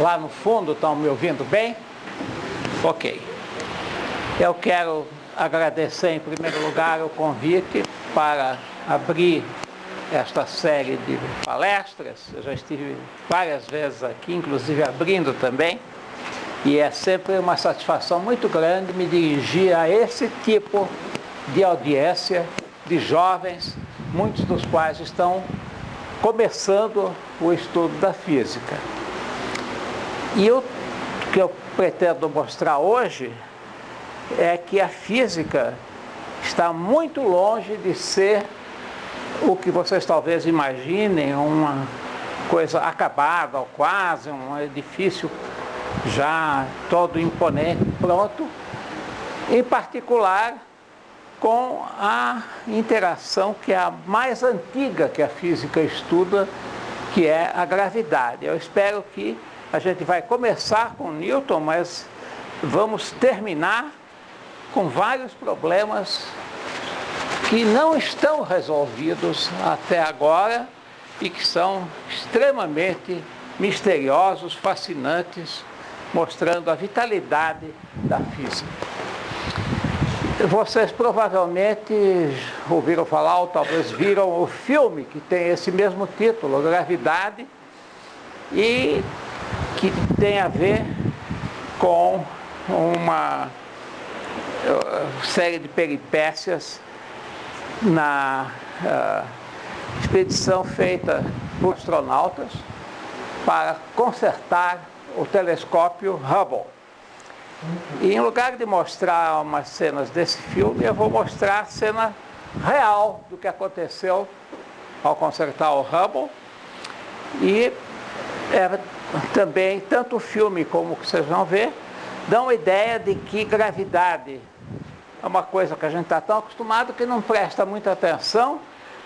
Lá no fundo, estão me ouvindo bem? Ok. Eu quero agradecer, em primeiro lugar, o convite para abrir esta série de palestras. Eu já estive várias vezes aqui, inclusive abrindo também, e é sempre uma satisfação muito grande me dirigir a esse tipo de audiência de jovens, muitos dos quais estão começando o estudo da física. E o que eu pretendo mostrar hoje é que a física está muito longe de ser o que vocês talvez imaginem, uma coisa acabada ou quase, um edifício já todo imponente, pronto, em particular com a interação que é a mais antiga que a física estuda, que é a gravidade. Eu espero que a gente vai começar com Newton, mas vamos terminar com vários problemas que não estão resolvidos até agora e que são extremamente misteriosos, fascinantes, mostrando a vitalidade da física. Vocês provavelmente ouviram falar, ou talvez viram o filme que tem esse mesmo título, Gravidade, e que tem a ver com uma série de peripécias na expedição feita por astronautas para consertar o telescópio Hubble. E em lugar de mostrar umas cenas desse filme, eu vou mostrar a cena real do que aconteceu ao consertar o Hubble. E também, tanto o filme como o que vocês vão ver, dão a ideia de que gravidade é uma coisa que a gente está tão acostumado que não presta muita atenção,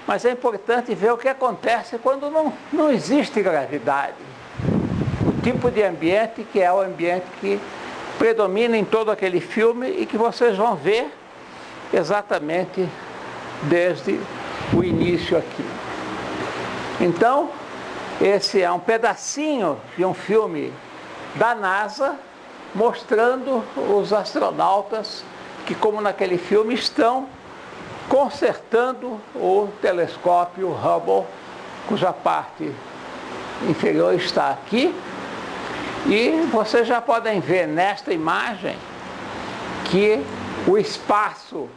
mas é importante ver o que acontece quando não existe gravidade. O tipo de ambiente que é o ambiente que predomina em todo aquele filme e que vocês vão ver exatamente desde o início aqui. Então, esse é um pedacinho de um filme da NASA mostrando os astronautas que, como naquele filme, estão consertando o telescópio Hubble, cuja parte inferior está aqui. E vocês já podem ver nesta imagem que o espaço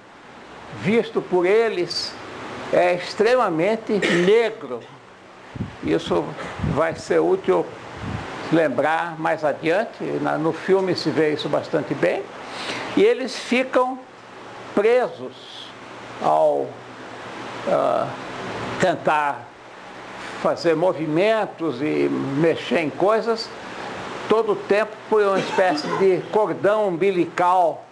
visto por eles é extremamente negro. Isso vai ser útil lembrar mais adiante, no filme se vê isso bastante bem. E eles ficam presos ao tentar fazer movimentos e mexer em coisas, todo o tempo por uma espécie de cordão umbilical,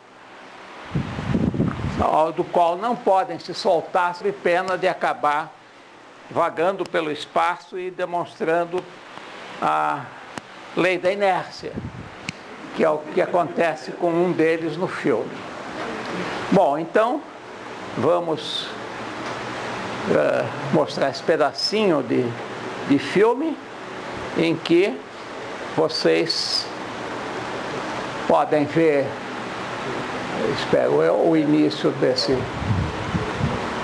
do qual não podem se soltar sob pena de acabar vagando pelo espaço e demonstrando a lei da inércia, que é o que acontece com um deles no filme. Bom, então vamos mostrar esse pedacinho de filme em que vocês podem ver, espero eu, o início desse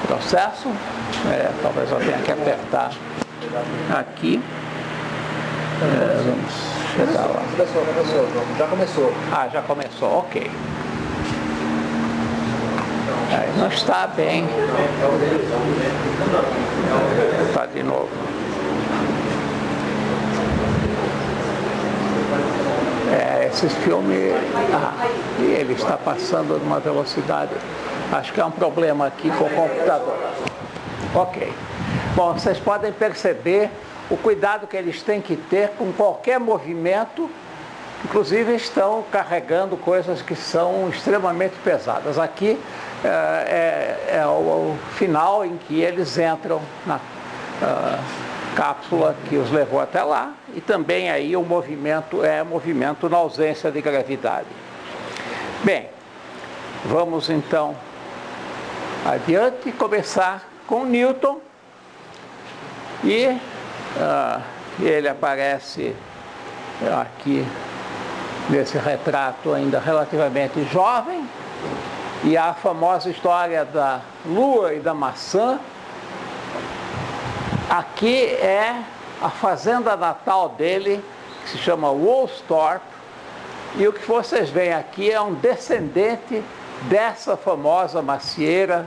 processo. Talvez eu tenha que apertar aqui. Vamos chegar lá. Já começou. Ah, já começou, ok. Não está bem. Está de novo. Esse filme, ele está passando numa velocidade, acho que é um problema aqui com o computador. Ok. Bom, vocês podem perceber o cuidado que eles têm que ter com qualquer movimento, inclusive estão carregando coisas que são extremamente pesadas. Aqui é o final em que eles entram na cápsula que os levou até lá, e também aí o movimento é movimento na ausência de gravidade. Bem, vamos então adiante e começar com Newton. E ele aparece aqui nesse retrato ainda relativamente jovem, e a famosa história da lua e da maçã. Aqui é a fazenda natal dele, que se chama Woolsthorpe, e o que vocês veem aqui é um descendente dessa famosa macieira,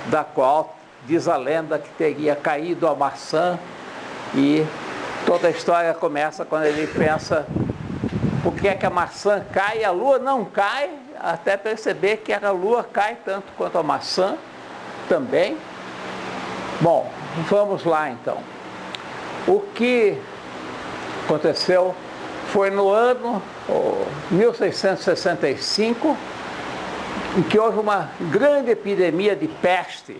da qual diz a lenda que teria caído a maçã, e toda a história começa quando ele pensa por que é que a maçã cai e a lua não cai, até perceber que a lua cai tanto quanto a maçã também. Bom, vamos lá então. O que aconteceu foi no ano 1665, em que houve uma grande epidemia de peste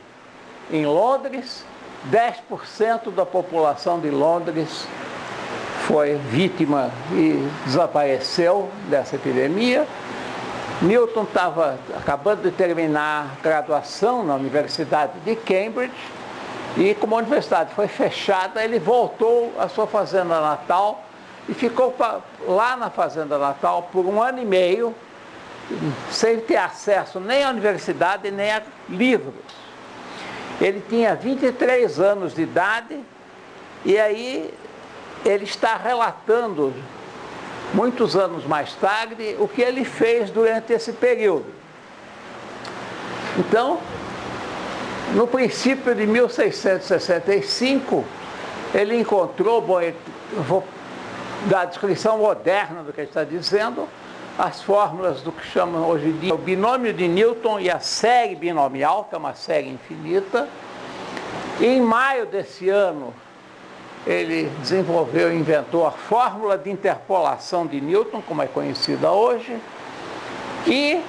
em Londres. 10% da população de Londres foi vítima e desapareceu dessa epidemia. Newton estava acabando de terminar a graduação na Universidade de Cambridge, e como a universidade foi fechada, ele voltou à sua fazenda natal e ficou lá na fazenda natal por 1 ano e meio, sem ter acesso nem à universidade nem a livros. Ele tinha 23 anos de idade, e aí ele está relatando, muitos anos mais tarde, o que ele fez durante esse período. Então, no princípio de 1665, ele encontrou, bom, eu vou dar a descrição moderna do que ele está dizendo, as fórmulas do que chamam hoje em dia o binômio de Newton e a série binomial, que é uma série infinita. E em maio desse ano, ele desenvolveu e inventou a fórmula de interpolação de Newton, como é conhecida hoje, e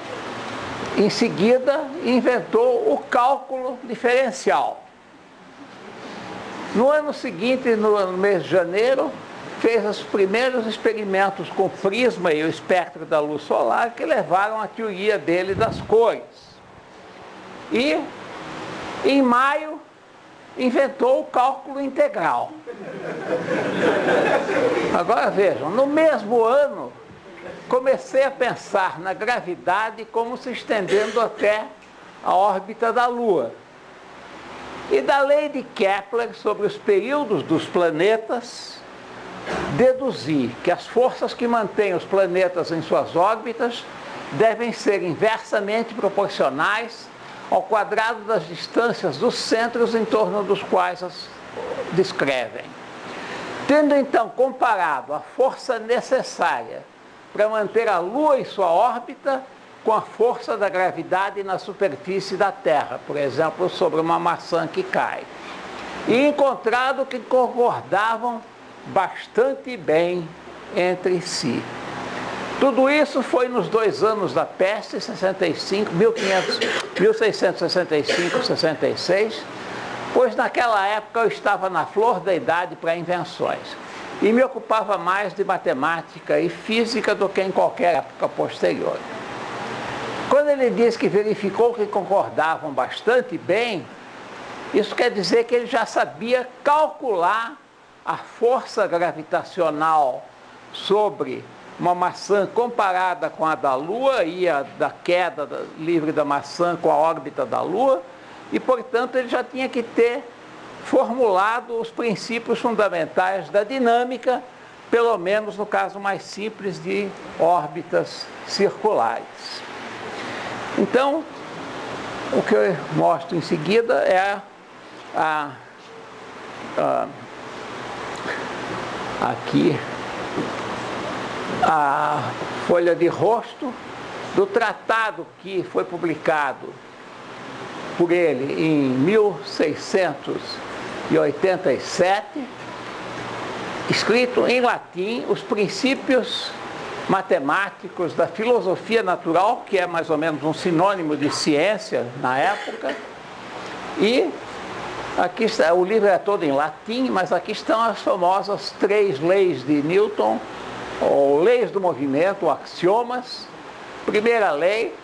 em seguida inventou o cálculo diferencial. No ano seguinte, no mês de janeiro, fez os primeiros experimentos com o prisma e o espectro da luz solar, que levaram à teoria dele das cores. E em maio inventou o cálculo integral. Agora vejam, no mesmo ano comecei a pensar na gravidade como se estendendo até a órbita da Lua. E da lei de Kepler sobre os períodos dos planetas, deduzi que as forças que mantêm os planetas em suas órbitas devem ser inversamente proporcionais ao quadrado das distâncias dos centros em torno dos quais as descrevem. Tendo então comparado a força necessária para manter a Lua em sua órbita com a força da gravidade na superfície da Terra, por exemplo, sobre uma maçã que cai, e encontrado que concordavam bastante bem entre si. Tudo isso foi nos 2 anos da peste, 1665-66, pois naquela época eu estava na flor da idade para invenções e me ocupava mais de matemática e física do que em qualquer época posterior. Quando ele diz que verificou que concordavam bastante bem, isso quer dizer que ele já sabia calcular a força gravitacional sobre uma maçã comparada com a da Lua e a da queda livre da maçã com a órbita da Lua, e, portanto, ele já tinha que ter formulado os princípios fundamentais da dinâmica, pelo menos no caso mais simples de órbitas circulares. Então, o que eu mostro em seguida é aqui a folha de rosto do tratado que foi publicado por ele em 1687, escrito em latim, os princípios matemáticos da filosofia natural, que é mais ou menos um sinônimo de ciência na época. E aqui está, o livro é todo em latim, mas aqui estão as famosas 3 leis de Newton, ou leis do movimento, ou axiomas. Primeira lei: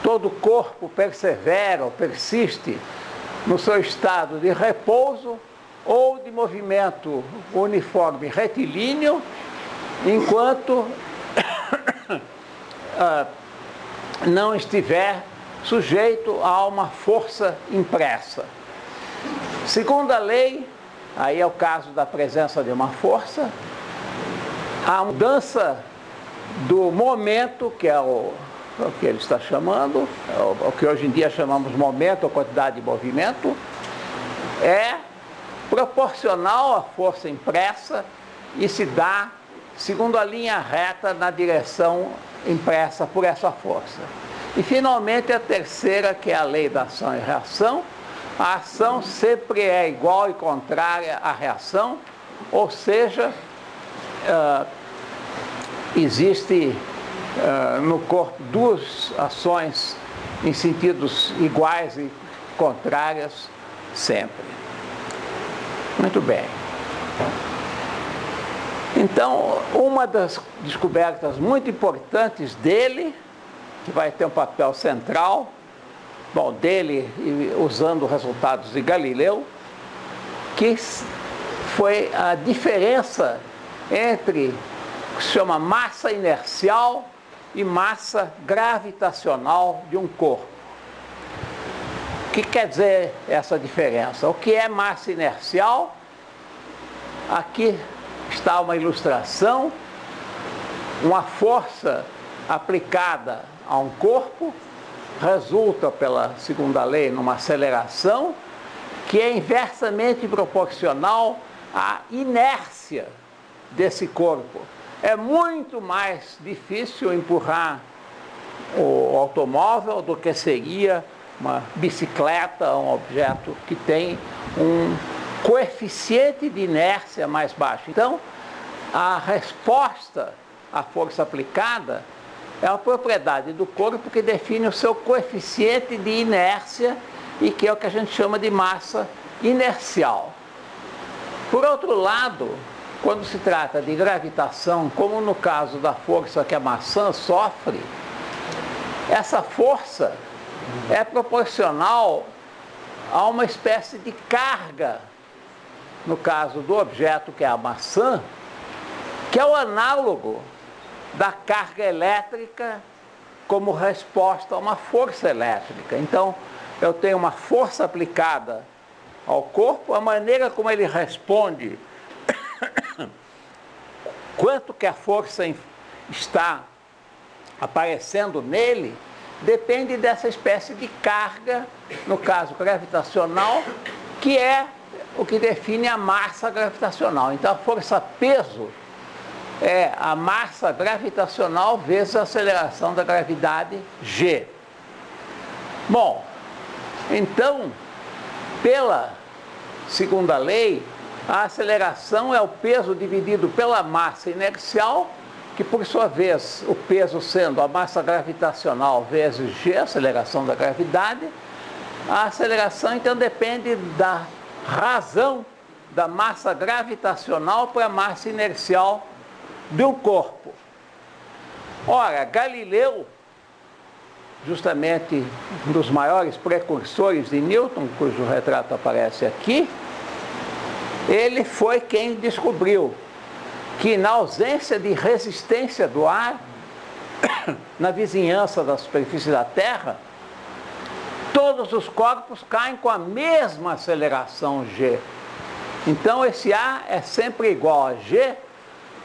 todo corpo persevera ou persiste no seu estado de repouso ou de movimento uniforme retilíneo enquanto não estiver sujeito a uma força impressa. Segundo a lei, aí é o caso da presença de uma força, a mudança do momento, que é o que ele está chamando, o que hoje em dia chamamos momento ou quantidade de movimento, é proporcional à força impressa e se dá segundo a linha reta na direção impressa por essa força. E finalmente a terceira, que é a lei da ação e reação. A ação sempre é igual e contrária à reação, ou seja, existe no corpo duas ações em sentidos iguais e contrárias sempre. Muito bem. Então, uma das descobertas muito importantes dele, que vai ter um papel central, dele usando resultados de Galileu, que foi a diferença entre o que se chama massa inercial e massa gravitacional de um corpo. O que quer dizer essa diferença? O que é massa inercial? Aqui está uma ilustração, uma força aplicada a um corpo resulta, pela segunda lei, numa aceleração que é inversamente proporcional à inércia desse corpo. É muito mais difícil empurrar o automóvel do que seria uma bicicleta, um objeto que tem um coeficiente de inércia mais baixo. Então, a resposta à força aplicada é uma propriedade do corpo que define o seu coeficiente de inércia e que é o que a gente chama de massa inercial. Por outro lado, quando se trata de gravitação, como no caso da força que a maçã sofre, essa força é proporcional a uma espécie de carga, no caso do objeto que é a maçã, que é o análogo da carga elétrica como resposta a uma força elétrica. Então, eu tenho uma força aplicada ao corpo, a maneira como ele responde, quanto que a força está aparecendo nele, depende dessa espécie de carga, no caso gravitacional, que é o que define a massa gravitacional. Então, a força-peso é a massa gravitacional vezes a aceleração da gravidade G. Bom, então, pela segunda lei, a aceleração é o peso dividido pela massa inercial, que por sua vez, o peso sendo a massa gravitacional vezes G, a aceleração da gravidade, a aceleração então depende da razão da massa gravitacional para a massa inercial de um corpo. Ora, Galileu, justamente um dos maiores precursores de Newton, cujo retrato aparece aqui, ele foi quem descobriu que na ausência de resistência do ar, na vizinhança da superfície da Terra, todos os corpos caem com a mesma aceleração G. Então esse A é sempre igual a G,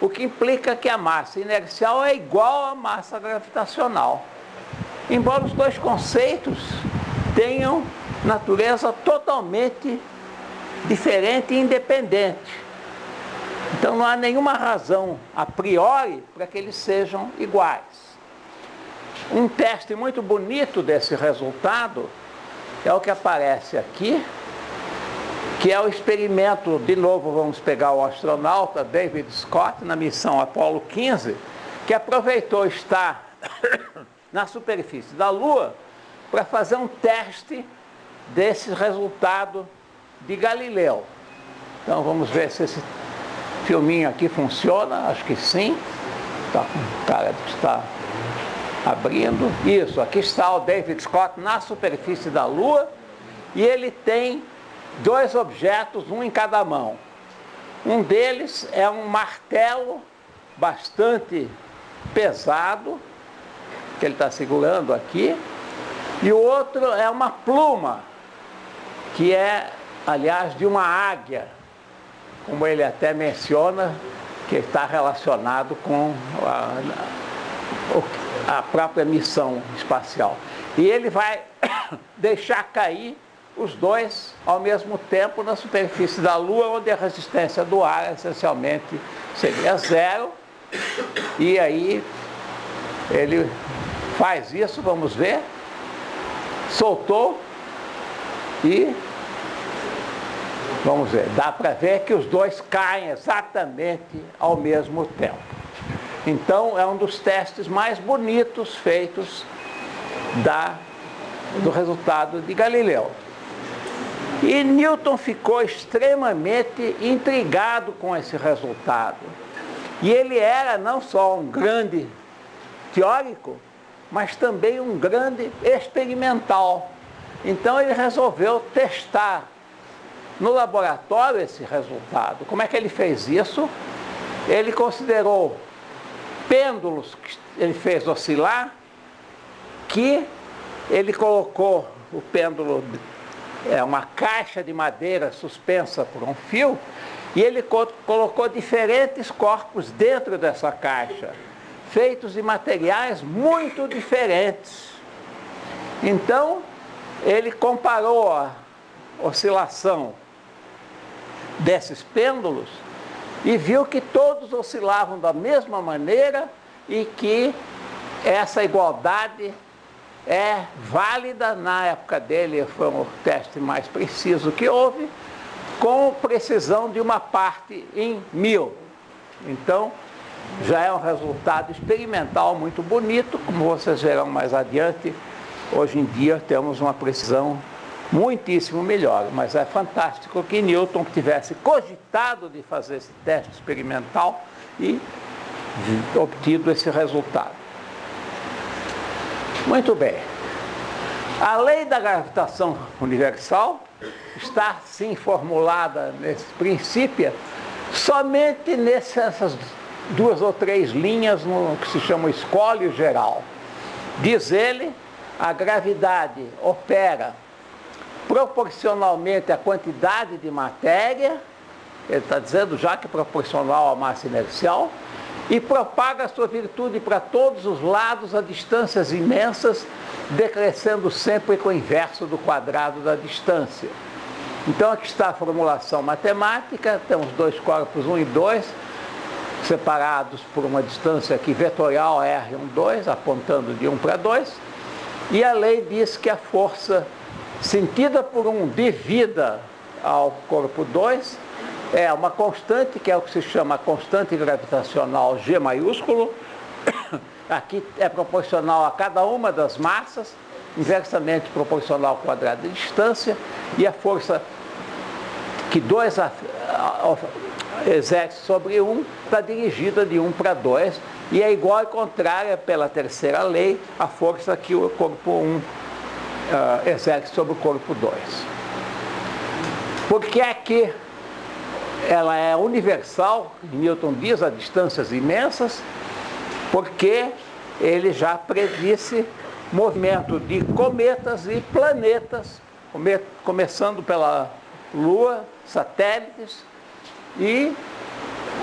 o que implica que a massa inercial é igual à massa gravitacional. Embora os dois conceitos tenham natureza totalmente diferente e independente. Então não há nenhuma razão a priori para que eles sejam iguais. Um teste muito bonito desse resultado é o que aparece aqui, que é o experimento, de novo vamos pegar o astronauta David Scott na missão Apollo 15, que aproveitou estar na superfície da Lua para fazer um teste desse resultado de Galileu. Então vamos ver se esse filminho aqui funciona, acho que sim. Está com cara de que está abrindo. Isso, aqui está o David Scott na superfície da Lua e ele tem dois objetos, um em cada mão. Um deles é um martelo bastante pesado, que ele está segurando aqui, e o outro é uma pluma, que é, aliás, de uma águia, como ele até menciona, que está relacionado com a própria missão espacial. E ele vai deixar cair os dois ao mesmo tempo na superfície da Lua, onde a resistência do ar essencialmente seria zero. E aí ele faz isso, vamos ver, soltou e vamos ver, dá para ver que os dois caem exatamente ao mesmo tempo. Então é um dos testes mais bonitos feitos do resultado de Galileu. E Newton ficou extremamente intrigado com esse resultado. E ele era não só um grande teórico, mas também um grande experimental. Então ele resolveu testar no laboratório esse resultado. Como é que ele fez isso? Ele considerou pêndulos que ele fez oscilar, que ele colocou o pêndulo, uma caixa de madeira suspensa por um fio, e ele colocou diferentes corpos dentro dessa caixa, feitos de materiais muito diferentes. Então, ele comparou a oscilação desses pêndulos e viu que todos oscilavam da mesma maneira e que essa igualdade é válida. Na época dele foi o teste mais preciso que houve, com precisão de uma parte em 1000. Então, já é um resultado experimental muito bonito, como vocês verão mais adiante. Hoje em dia temos uma precisão muitíssimo melhor, mas é fantástico que Newton tivesse cogitado de fazer esse teste experimental e obtido esse resultado. Muito bem. A lei da gravitação universal está, sim, formulada nesse princípio, somente nessas 2 ou 3 linhas no que se chama espólio geral. Diz ele, a gravidade opera proporcionalmente à quantidade de matéria, ele está dizendo já que proporcional à massa inercial, e propaga a sua virtude para todos os lados a distâncias imensas, decrescendo sempre com o inverso do quadrado da distância. Então aqui está a formulação matemática, temos 2 corpos 1 e 2, separados por uma distância aqui vetorial R12, apontando de 1 para 2, e a lei diz que a força sentida por um devida ao corpo 2 é uma constante, que é o que se chama constante gravitacional G maiúsculo. Aqui é proporcional a cada uma das massas, inversamente proporcional ao quadrado de distância, e a força que 2 exerce sobre 1 está dirigida de 1 para 2, e é igual e contrária, pela terceira lei, à força que o corpo 1 exerce sobre o corpo 2. Por que é que ela é universal? Newton diz a distâncias imensas, porque ele já predisse movimento de cometas e planetas, começando pela Lua, satélites, e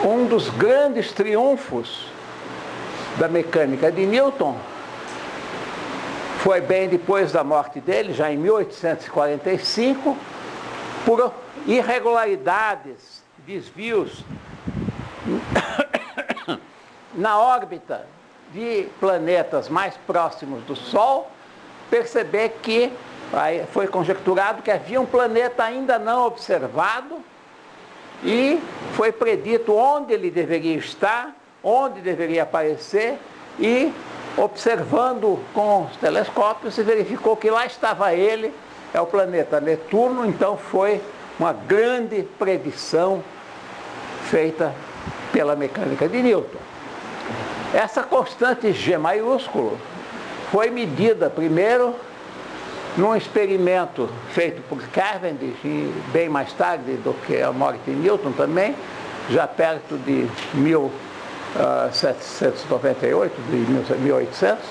um dos grandes triunfos da mecânica de Newton foi bem depois da morte dele, já em 1845, por irregularidades, desvios na órbita de planetas mais próximos do Sol, perceber que aí foi conjecturado que havia um planeta ainda não observado e foi predito onde ele deveria estar, onde deveria aparecer, e observando com os telescópios se verificou que lá estava ele, é o planeta Netuno. Então foi uma grande predição feita pela mecânica de Newton. Essa constante G maiúsculo foi medida primeiro num experimento feito por Cavendish, e bem mais tarde do que a morte de Newton também, já perto de 798, de 1800,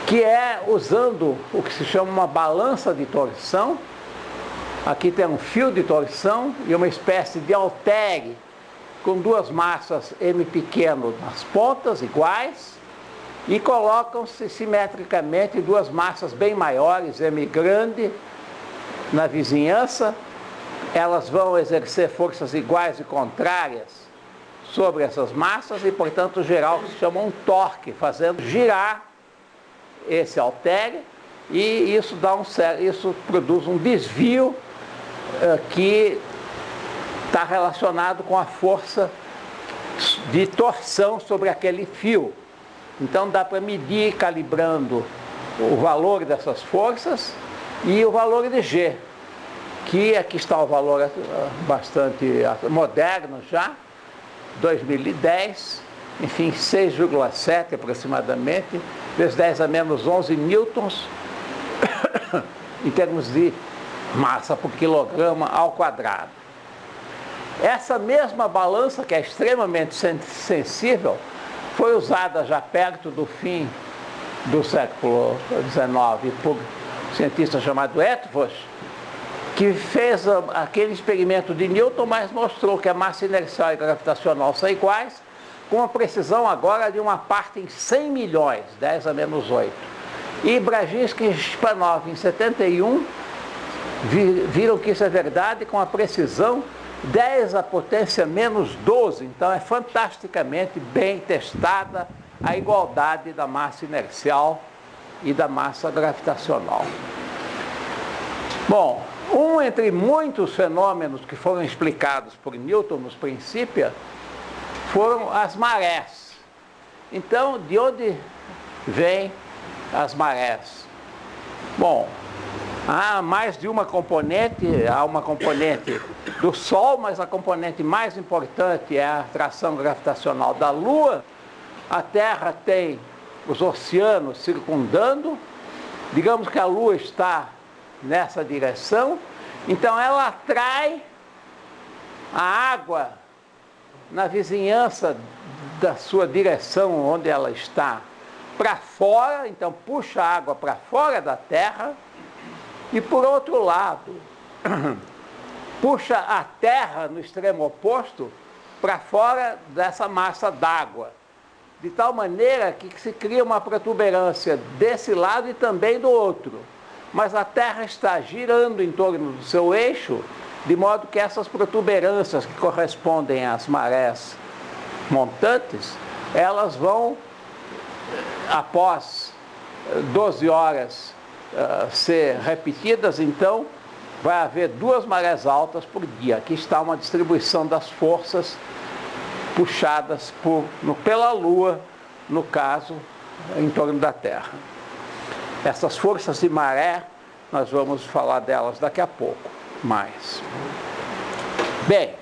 que é usando o que se chama uma balança de torção. Aqui tem um fio de torção e uma espécie de haltere com duas massas M pequeno nas pontas, iguais, e colocam-se simetricamente duas massas bem maiores, M grande, na vizinhança. Elas vão exercer forças iguais e contrárias sobre essas massas e, portanto, gerar o que se chama um torque, fazendo girar esse haltere, e isso produz um desvio que está relacionado com a força de torção sobre aquele fio. Então dá para medir calibrando o valor dessas forças e o valor de G, que aqui está o valor bastante moderno já, 2010, enfim, 6,7 aproximadamente, vezes 10 a menos 11 newtons, em termos de massa por quilograma ao quadrado. Essa mesma balança, que é extremamente sensível, foi usada já perto do fim do século XIX por um cientista chamado Eötvös, que fez aquele experimento de Newton, mas mostrou que a massa inercial e gravitacional são iguais, com a precisão agora de uma parte em 100 milhões, 10 a menos 8. E Brzezinski e Spanov, em 71, viram que isso é verdade com a precisão 10 à potência menos 12. Então é fantasticamente bem testada a igualdade da massa inercial e da massa gravitacional. Bom, entre muitos fenômenos que foram explicados por Newton nos Princípia foram as marés. Então, de onde vêm as marés? Bom, há mais de uma componente, há uma componente do Sol, mas a componente mais importante é a atração gravitacional da Lua. A Terra tem os oceanos circundando, digamos que a Lua está nessa direção, então ela atrai a água na vizinhança da sua direção, onde ela está, para fora, então puxa a água para fora da Terra, e por outro lado, puxa a Terra no extremo oposto para fora dessa massa d'água, de tal maneira que se cria uma protuberância desse lado e também do outro. Mas a Terra está girando em torno do seu eixo, de modo que essas protuberâncias que correspondem às marés montantes, elas vão, após 12 horas, ser repetidas. Então vai haver 2 marés altas por dia. Aqui está uma distribuição das forças puxadas pela Lua, no caso, em torno da Terra. Essas forças de maré, nós vamos falar delas daqui a pouco mais. Bem,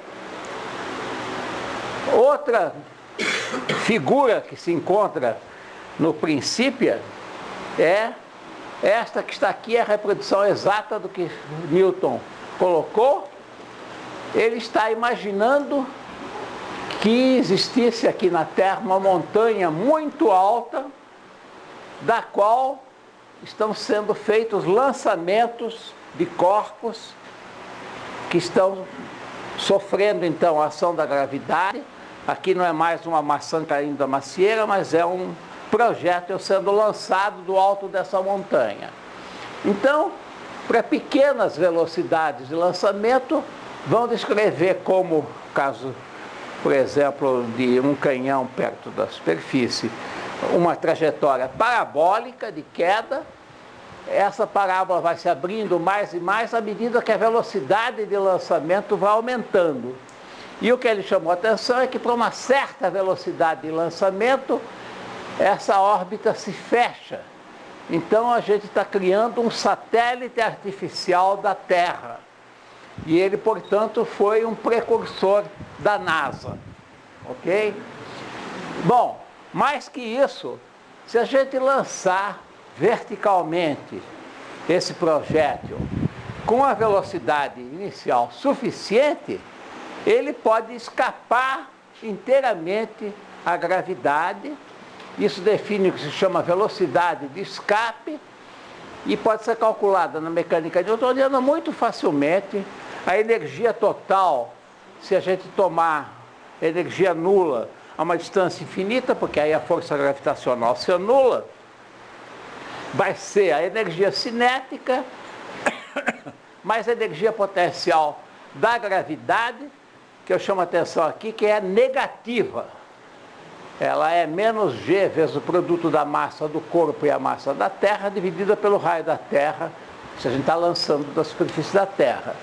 outra figura que se encontra no Princípia é esta que está aqui, a reprodução exata do que Newton colocou. Ele está imaginando que existisse aqui na Terra uma montanha muito alta, da qual estão sendo feitos lançamentos de corpos que estão sofrendo então a ação da gravidade. Aqui não é mais uma maçã caindo da macieira, mas é um projétil sendo lançado do alto dessa montanha. Então, para pequenas velocidades de lançamento, vão descrever como, caso, por exemplo, de um canhão perto da superfície, uma trajetória parabólica de queda. Essa parábola vai se abrindo mais e mais à medida que a velocidade de lançamento vai aumentando. E o que ele chamou a atenção é que, para uma certa velocidade de lançamento, essa órbita se fecha. Então a gente está criando um satélite artificial da Terra. E ele, portanto, foi um precursor da NASA. Ok? Bom, mais que isso, se a gente lançar verticalmente esse projétil com a velocidade inicial suficiente, ele pode escapar inteiramente a gravidade, isso define o que se chama velocidade de escape, e pode ser calculada na mecânica newtoniana muito facilmente. A energia total, se a gente tomar energia nula a uma distância infinita, porque aí a força gravitacional se anula, vai ser a energia cinética mais a energia potencial da gravidade, que eu chamo a atenção aqui, que é negativa. Ela é menos g vezes o produto da massa do corpo e a massa da Terra, dividida pelo raio da Terra, se a gente está lançando da superfície da Terra.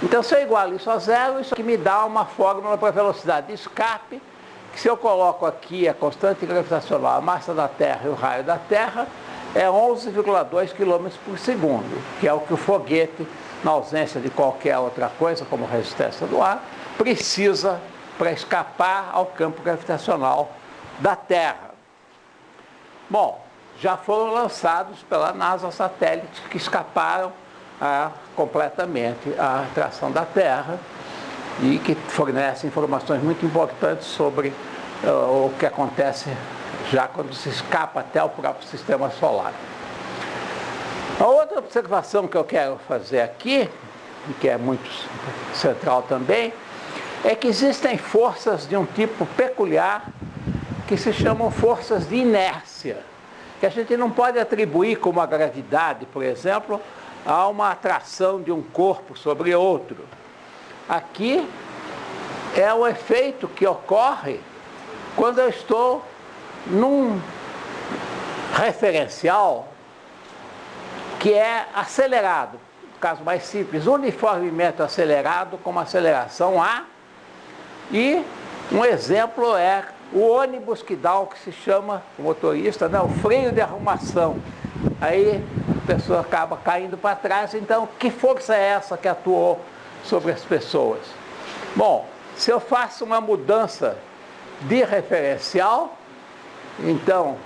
Então, se eu igualo isso a zero, isso aqui me dá uma fórmula para a velocidade de escape, que se eu coloco aqui a constante gravitacional, a massa da Terra e o raio da Terra, é 11,2 km por segundo, que é o que o foguete, na ausência de qualquer outra coisa, como resistência do ar, precisa para escapar ao campo gravitacional da Terra. Bom, já foram lançados pela NASA satélites que escaparam completamente à atração da Terra e que fornecem informações muito importantes sobre o que acontece já quando se escapa até o próprio sistema solar. A outra observação que eu quero fazer aqui, que é muito central também, é que existem forças de um tipo peculiar que se chamam forças de inércia, que a gente não pode atribuir como a gravidade, por exemplo, a uma atração de um corpo sobre outro. Aqui é o efeito que ocorre quando eu estou num referencial que é acelerado, no caso mais simples, uniformemente acelerado com uma aceleração A, e um exemplo é o ônibus que dá o que se chama, o motorista, o freio de arrumação. Aí a pessoa acaba caindo para trás. Então, que força é essa que atuou sobre as pessoas? Bom, se eu faço uma mudança de referencial, então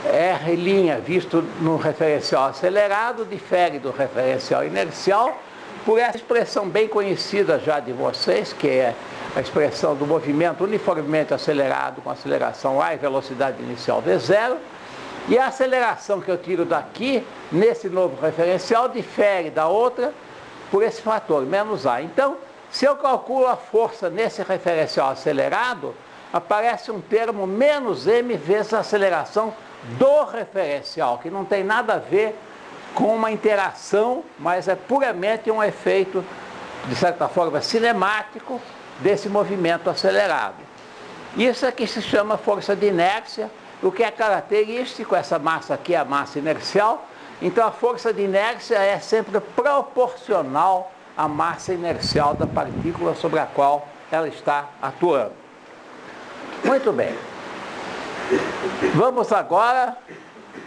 R' visto no referencial acelerado difere do referencial inercial por essa expressão bem conhecida já de vocês, que é a expressão do movimento uniformemente acelerado com aceleração A e velocidade inicial V0, e a aceleração que eu tiro daqui, nesse novo referencial, difere da outra por esse fator, menos A. Então, se eu calculo a força nesse referencial acelerado, aparece um termo menos m vezes a aceleração do referencial, que não tem nada a ver com uma interação, mas é puramente um efeito, de certa forma, cinemático desse movimento acelerado. Isso é que se chama força de inércia, o que é característico. Essa massa aqui é a massa inercial, então a força de inércia é sempre proporcional à massa inercial da partícula sobre a qual ela está atuando. Muito bem. Vamos agora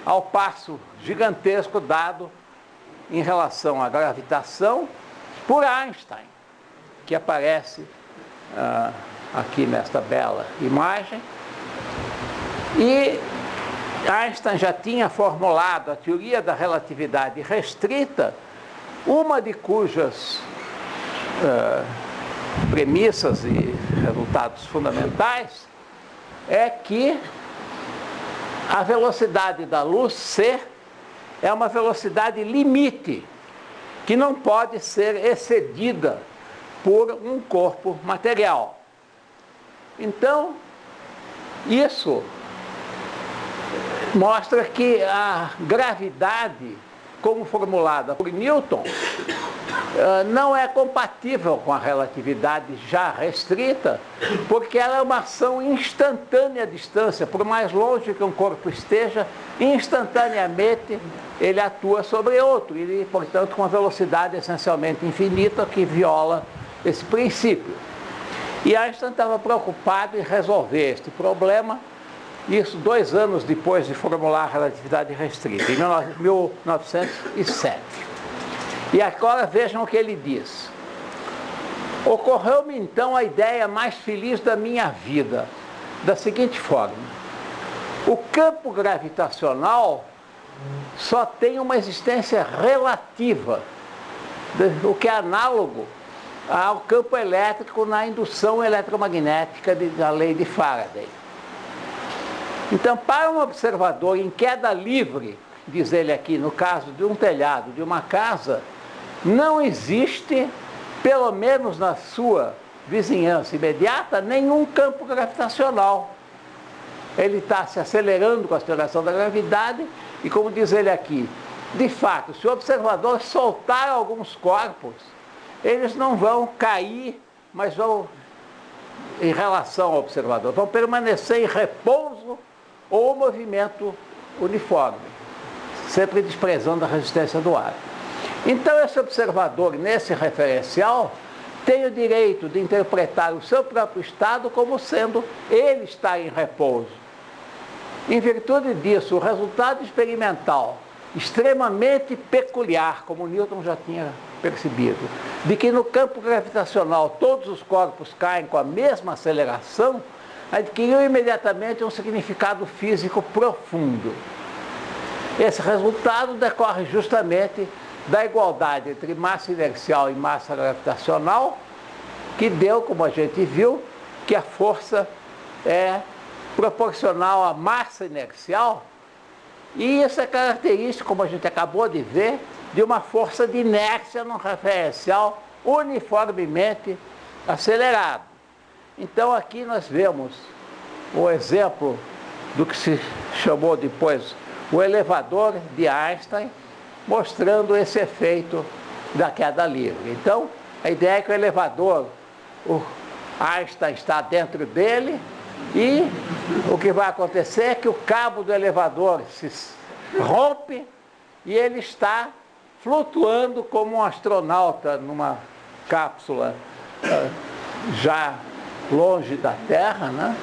ao passo gigantesco dado em relação à gravitação por Einstein, que aparece aqui nesta bela imagem. E Einstein já tinha formulado a teoria da relatividade restrita, uma de cujas premissas e resultados fundamentais é que a velocidade da luz, c, é uma velocidade limite, que não pode ser excedida por um corpo material. Então, isso mostra que a gravidade, como formulada por Newton, não é compatível com a relatividade já restrita, porque ela é uma ação instantânea à distância. Por mais longe que um corpo esteja, instantaneamente ele atua sobre outro, e, portanto, com uma velocidade essencialmente infinita, que viola esse princípio. E Einstein estava preocupado em resolver este problema, isso 2 anos depois de formular a relatividade restrita, em 1907. E agora vejam o que ele diz. Ocorreu-me então a ideia mais feliz da minha vida, da seguinte forma: o campo gravitacional só tem uma existência relativa, o que é análogo ao campo elétrico na indução eletromagnética da lei de Faraday. Então, para um observador em queda livre, diz ele aqui, no caso de um telhado, de uma casa, não existe, pelo menos na sua vizinhança imediata, nenhum campo gravitacional. Ele está se acelerando com a aceleração da gravidade e, como diz ele aqui, de fato, se o observador soltar alguns corpos, eles não vão cair, mas vão, em relação ao observador, vão permanecer em repouso ou movimento uniforme, sempre desprezando a resistência do ar. Então, esse observador, nesse referencial, tem o direito de interpretar o seu próprio estado como sendo ele estar em repouso. Em virtude disso, o resultado experimental extremamente peculiar, como Newton já tinha percebido, de que no campo gravitacional todos os corpos caem com a mesma aceleração, adquiriu imediatamente um significado físico profundo. Esse resultado decorre justamente da igualdade entre massa inercial e massa gravitacional, que deu, como a gente viu, que a força é proporcional à massa inercial, e isso é característico, como a gente acabou de ver, de uma força de inércia num referencial uniformemente acelerado. Então aqui nós vemos o exemplo do que se chamou depois o elevador de Einstein, mostrando esse efeito da queda livre. Então, a ideia é que o elevador, o Einstein está dentro dele, e o que vai acontecer é que o cabo do elevador se rompe e ele está flutuando como um astronauta numa cápsula já longe da Terra, né?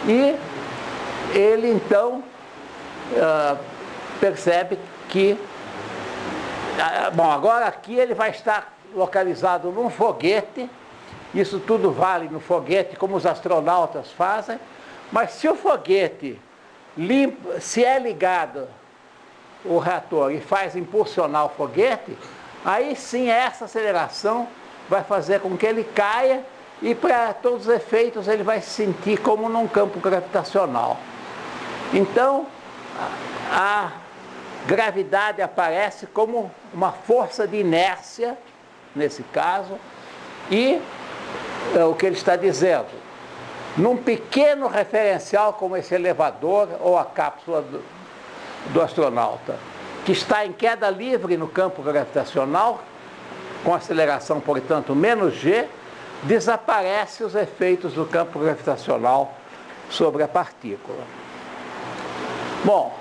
E ele então percebe que bom, agora aqui ele vai estar localizado num foguete, isso tudo vale no foguete, como os astronautas fazem, mas se o foguete se é ligado o reator e faz impulsionar o foguete, aí sim essa aceleração vai fazer com que ele caia e, para todos os efeitos, ele vai se sentir como num campo gravitacional. Então, a gravidade aparece como uma força de inércia, nesse caso, e o que ele está dizendo, num pequeno referencial como esse elevador ou a cápsula do astronauta, que está em queda livre no campo gravitacional, com aceleração, portanto, menos g, desaparece os efeitos do campo gravitacional sobre a partícula. Bom,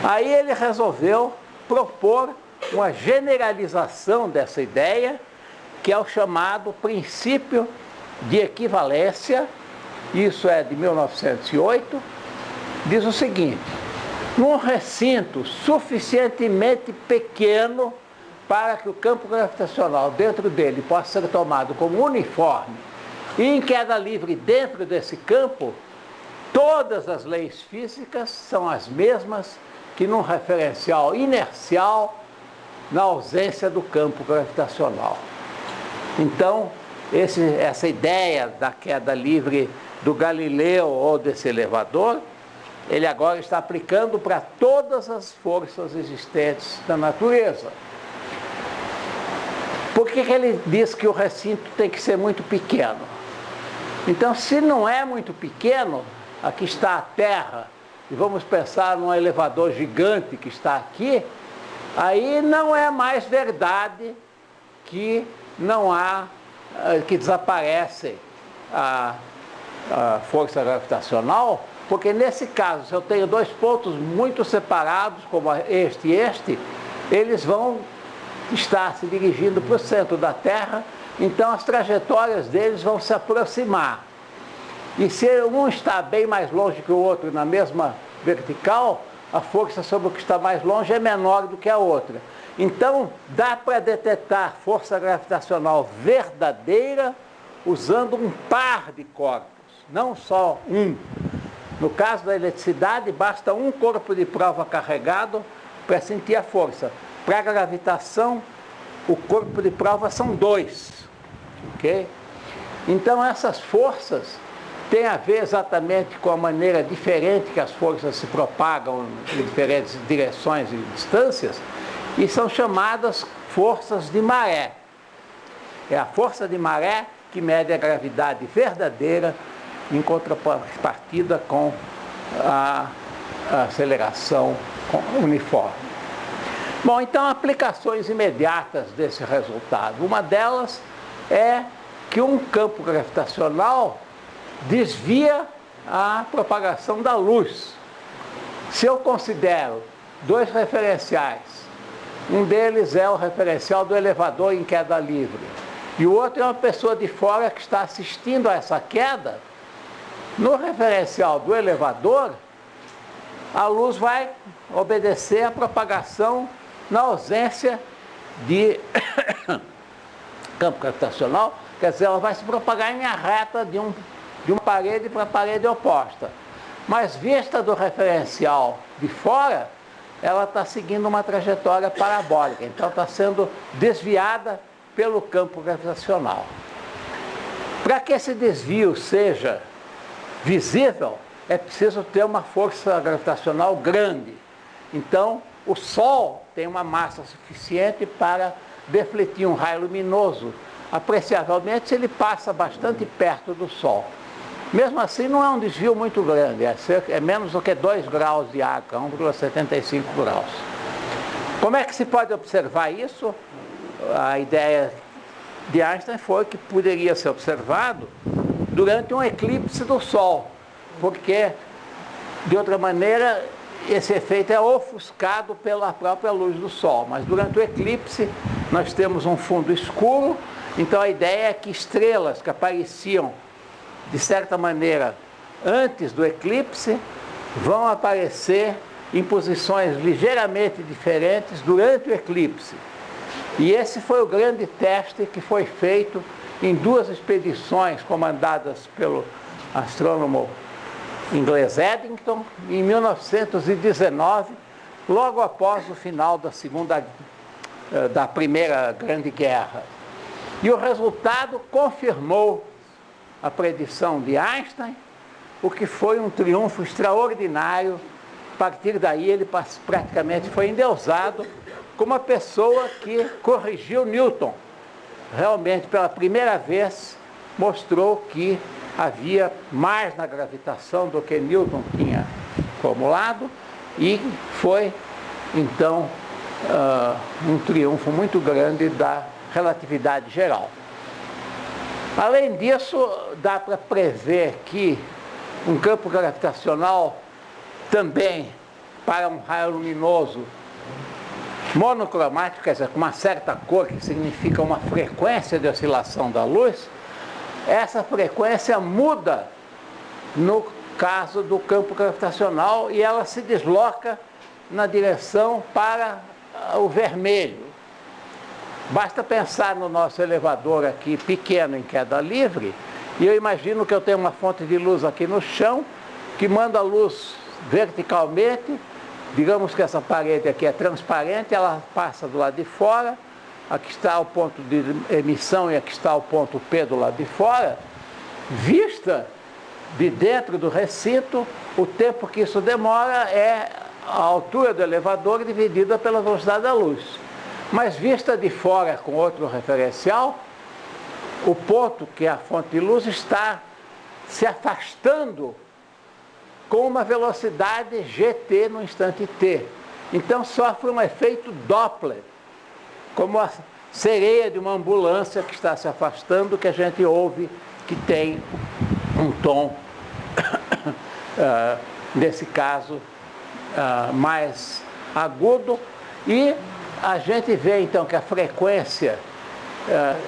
aí ele resolveu propor uma generalização dessa ideia, que é o chamado princípio de equivalência, isso é de 1908, diz o seguinte: num recinto suficientemente pequeno para que o campo gravitacional dentro dele possa ser tomado como uniforme, e em queda livre dentro desse campo, todas as leis físicas são as mesmas que num referencial inercial na ausência do campo gravitacional. Então, essa ideia da queda livre do Galileu ou desse elevador, ele agora está aplicando para todas as forças existentes na natureza. Por que ele diz que o recinto tem que ser muito pequeno? Então, se não é muito pequeno, aqui está a Terra, e vamos pensar num elevador gigante que está aqui, aí não é mais verdade que não há, que desaparece a força gravitacional, porque nesse caso, se eu tenho dois pontos muito separados, como este e este, eles vão estar se dirigindo para o centro da Terra, então as trajetórias deles vão se aproximar. E se um está bem mais longe que o outro na mesma vertical, a força sobre o que está mais longe é menor do que a outra. Então, dá para detectar força gravitacional verdadeira usando um par de corpos, não só um. No caso da eletricidade, basta um corpo de prova carregado para sentir a força. Para a gravitação, o corpo de prova são dois. Okay? Então, essas forças tem a ver exatamente com a maneira diferente que as forças se propagam em diferentes direções e distâncias, e são chamadas forças de maré. É a força de maré que mede a gravidade verdadeira em contrapartida com a aceleração uniforme. Bom, então, aplicações imediatas desse resultado. Uma delas é que um campo gravitacional desvia a propagação da luz. Se eu considero dois referenciais, um deles é o referencial do elevador em queda livre, e o outro é uma pessoa de fora que está assistindo a essa queda, no referencial do elevador, a luz vai obedecer à propagação na ausência de campo gravitacional, quer dizer, ela vai se propagar em linha reta de uma parede para a parede oposta. Mas vista do referencial de fora, ela está seguindo uma trajetória parabólica, então está sendo desviada pelo campo gravitacional. Para que esse desvio seja visível, é preciso ter uma força gravitacional grande. Então, o Sol tem uma massa suficiente para defletir um raio luminoso, apreciavelmente se ele passa bastante perto do Sol. Mesmo assim, não é um desvio muito grande, é menos do que 2 graus de Acre, 1,75 graus. Como é que se pode observar isso? A ideia de Einstein foi que poderia ser observado durante um eclipse do Sol, porque, de outra maneira, esse efeito é ofuscado pela própria luz do Sol. Mas durante o eclipse, nós temos um fundo escuro, então a ideia é que estrelas que apareciam, de certa maneira, antes do eclipse, vão aparecer em posições ligeiramente diferentes durante o eclipse. E esse foi o grande teste que foi feito em 2 expedições comandadas pelo astrônomo inglês Eddington, em 1919, logo após o final da Primeira Grande Guerra. E o resultado confirmou a predição de Einstein, o que foi um triunfo extraordinário. A partir daí ele praticamente foi endeusado como a pessoa que corrigiu Newton. Realmente, pela primeira vez, mostrou que havia mais na gravitação do que Newton tinha formulado, e foi, então, um triunfo muito grande da relatividade geral. Além disso, dá para prever que um campo gravitacional também, para um raio luminoso monocromático, quer dizer, com uma certa cor, que significa uma frequência de oscilação da luz, essa frequência muda no caso do campo gravitacional e ela se desloca na direção para o vermelho. Basta pensar no nosso elevador aqui pequeno em queda livre, e eu imagino que eu tenho uma fonte de luz aqui no chão que manda luz verticalmente. Digamos que essa parede aqui é transparente, ela passa do lado de fora, aqui está o ponto de emissão e aqui está o ponto P do lado de fora. Vista de dentro do recinto, o tempo que isso demora é a altura do elevador dividida pela velocidade da luz. Mas vista de fora com outro referencial, o ponto que é a fonte de luz está se afastando com uma velocidade gt no instante t. Então sofre um efeito Doppler, como a sereia de uma ambulância que está se afastando, que a gente ouve que tem um tom, nesse caso, mais agudo, e a gente vê então que a frequência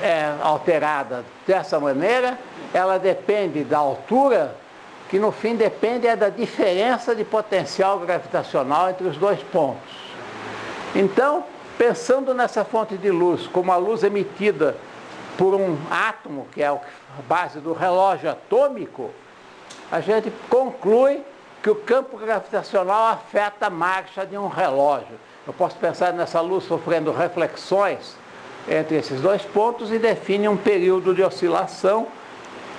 é alterada dessa maneira. Ela depende da altura, que no fim depende da diferença de potencial gravitacional entre os 2 pontos. Então, pensando nessa fonte de luz como a luz emitida por um átomo, que é a base do relógio atômico, a gente conclui que o campo gravitacional afeta a marcha de um relógio. Eu posso pensar nessa luz sofrendo reflexões entre esses 2 pontos e define um período de oscilação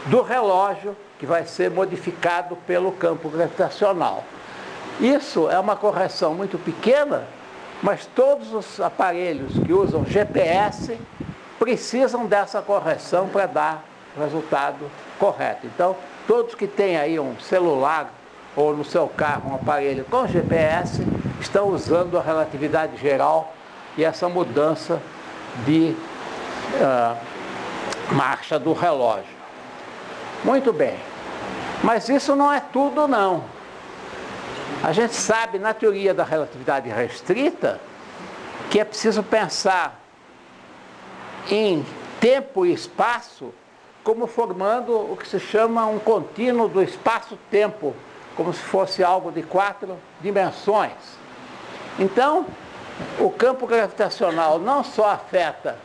do relógio que vai ser modificado pelo campo gravitacional. Isso é uma correção muito pequena, mas todos os aparelhos que usam GPS precisam dessa correção para dar o resultado correto. Então, todos que têm aí um celular ou no seu carro um aparelho com GPS estão usando a relatividade geral e essa mudança de marcha do relógio. Muito bem, mas isso não é tudo não. A gente sabe na teoria da relatividade restrita que é preciso pensar em tempo e espaço como formando o que se chama um contínuo do espaço-tempo, como se fosse algo de 4 dimensões. Então, o campo gravitacional não só afeta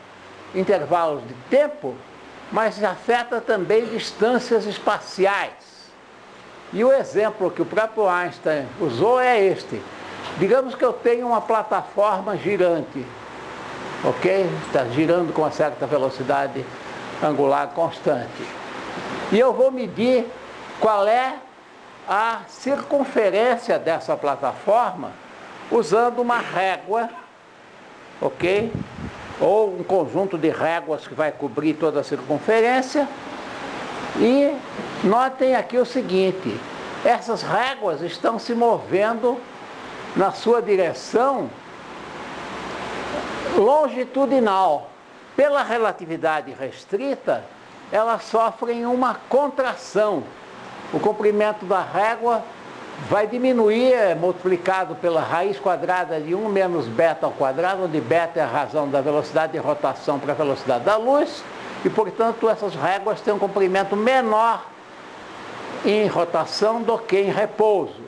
intervalos de tempo, mas afeta também distâncias espaciais. E o exemplo que o próprio Einstein usou é este. Digamos que eu tenho uma plataforma girante, ok? Está girando com uma certa velocidade angular constante. E eu vou medir qual é a circunferência dessa plataforma usando uma régua, ok? Ou um conjunto de réguas que vai cobrir toda a circunferência. E notem aqui o seguinte, essas réguas estão se movendo na sua direção longitudinal. Pela relatividade restrita, elas sofrem uma contração. O comprimento da régua vai diminuir, multiplicado pela raiz quadrada de 1 menos beta ao quadrado, onde beta é a razão da velocidade de rotação para a velocidade da luz, e, portanto, essas réguas têm um comprimento menor em rotação do que em repouso.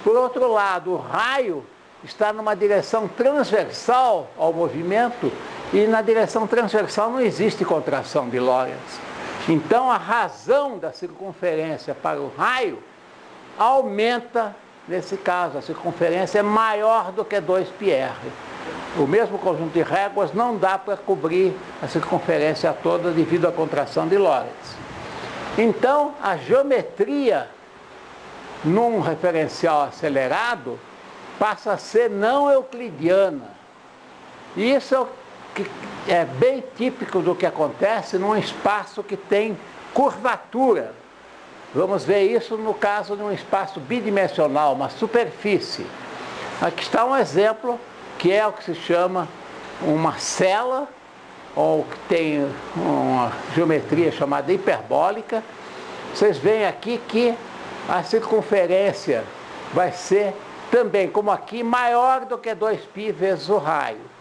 Por outro lado, o raio está numa direção transversal ao movimento, e na direção transversal não existe contração de Lorentz. Então, a razão da circunferência para o raio aumenta, nesse caso, a circunferência é maior do que 2πr. O mesmo conjunto de réguas não dá para cobrir a circunferência toda devido à contração de Lorentz. Então, a geometria num referencial acelerado passa a ser não euclidiana. E isso é bem típico do que acontece num espaço que tem curvatura. Vamos ver isso no caso de um espaço bidimensional, uma superfície. Aqui está um exemplo que é o que se chama uma cela, ou que tem uma geometria chamada hiperbólica. Vocês veem aqui que a circunferência vai ser também, como aqui, maior do que 2π vezes o raio.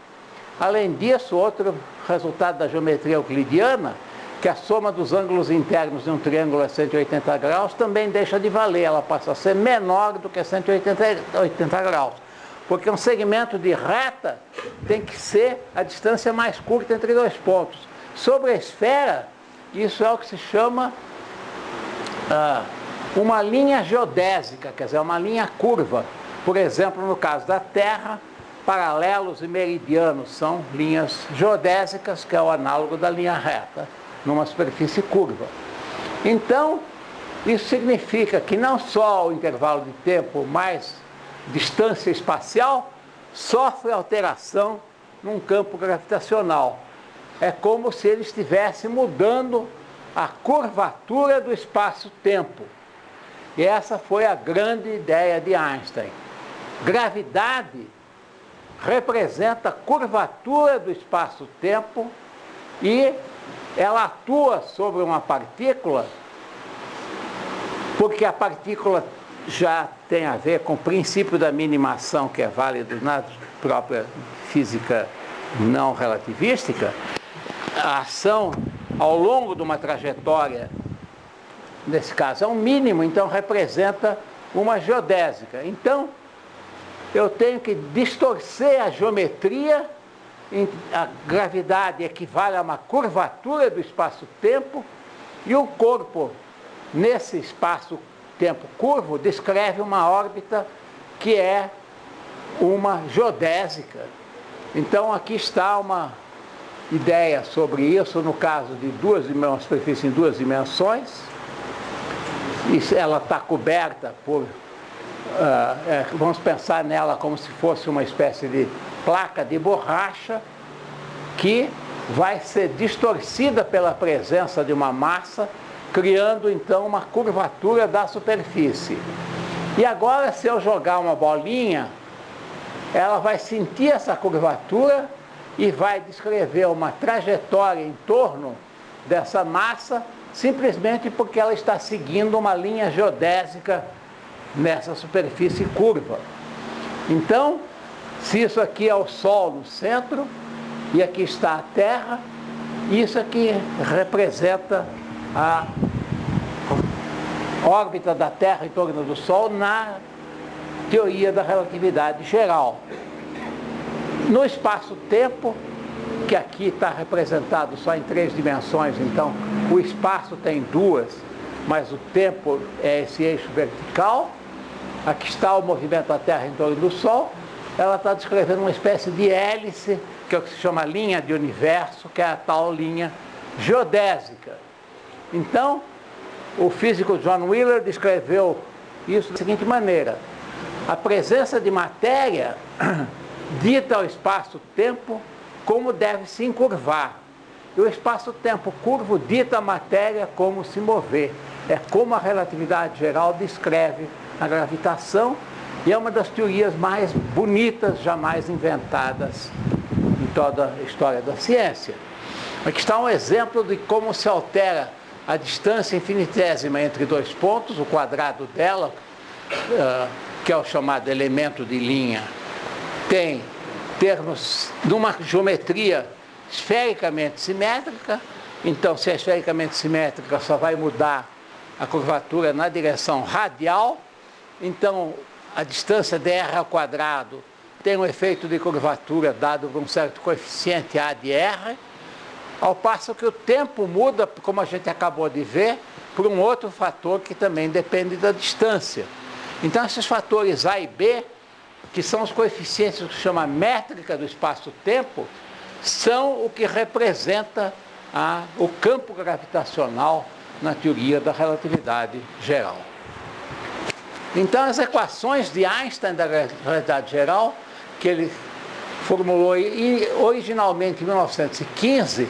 Além disso, outro resultado da geometria euclidiana, que a soma dos ângulos internos de um triângulo é 180 graus, também deixa de valer, ela passa a ser menor do que 180 graus. Porque um segmento de reta tem que ser a distância mais curta entre dois pontos. Sobre a esfera, isso é o que se chama uma linha geodésica, quer dizer, uma linha curva. Por exemplo, no caso da Terra, paralelos e meridianos são linhas geodésicas, que é o análogo da linha reta, numa superfície curva. Então, isso significa que não só o intervalo de tempo, mas distância espacial sofre alteração num campo gravitacional. É como se ele estivesse mudando a curvatura do espaço-tempo. E essa foi a grande ideia de Einstein. Gravidade representa a curvatura do espaço-tempo e ela atua sobre uma partícula porque a partícula já tem a ver com o princípio da minimação, que é válido na própria física não relativística. A ação ao longo de uma trajetória, nesse caso é um mínimo, então representa uma geodésica. Então, eu tenho que distorcer a geometria, a gravidade equivale a uma curvatura do espaço-tempo, e o corpo, nesse espaço-tempo curvo, descreve uma órbita que é uma geodésica. Então, aqui está uma ideia sobre isso, no caso de uma superfície em 2 dimensões. e ela está coberta por, vamos pensar nela como se fosse uma espécie de placa de borracha que vai ser distorcida pela presença de uma massa, criando então uma curvatura da superfície. E agora, se eu jogar uma bolinha, ela vai sentir essa curvatura e vai descrever uma trajetória em torno dessa massa, simplesmente porque ela está seguindo uma linha geodésica nessa superfície curva. Então, se isso aqui é o Sol no centro, e aqui está a Terra, isso aqui representa a órbita da Terra em torno do Sol na teoria da relatividade geral. No espaço-tempo, que aqui está representado só em 3 dimensões, então o espaço tem 2, mas o tempo é esse eixo vertical. Aqui está o movimento da Terra em torno do Sol. Ela está descrevendo uma espécie de hélice, que é o que se chama linha de universo, que é a tal linha geodésica. Então, o físico John Wheeler descreveu isso da seguinte maneira: a presença de matéria dita ao espaço-tempo como deve se encurvar. E o espaço-tempo curvo dita a matéria como se mover. É como a relatividade geral descreve a gravitação, e é uma das teorias mais bonitas jamais inventadas em toda a história da ciência. Aqui está um exemplo de como se altera a distância infinitésima entre 2 pontos, o quadrado dela, que é o chamado elemento de linha, tem termos numa geometria esfericamente simétrica. Então, se é esfericamente simétrica, só vai mudar a curvatura na direção radial. Então, a distância dr ao quadrado tem um efeito de curvatura dado por um certo coeficiente A de R, ao passo que o tempo muda, como a gente acabou de ver, por um outro fator que também depende da distância. Então, esses fatores A e B, que são os coeficientes que se chama métrica do espaço-tempo, são o que representa o campo gravitacional na teoria da relatividade geral. Então, as equações de Einstein da relatividade geral, que ele formulou originalmente em 1915,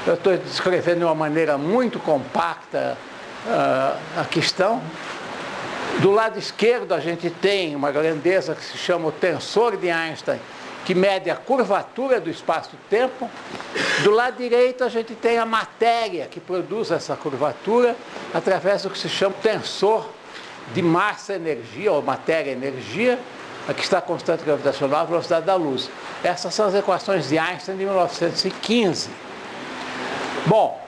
eu estou descrevendo de uma maneira muito compacta a questão. Do lado esquerdo a gente tem uma grandeza que se chama o tensor de Einstein, que mede a curvatura do espaço-tempo. Do lado direito a gente tem a matéria que produz essa curvatura através do que se chama tensor de massa-energia, ou matéria-energia. Aqui está a constante gravitacional, a velocidade da luz. Essas são as equações de Einstein de 1915. Bom,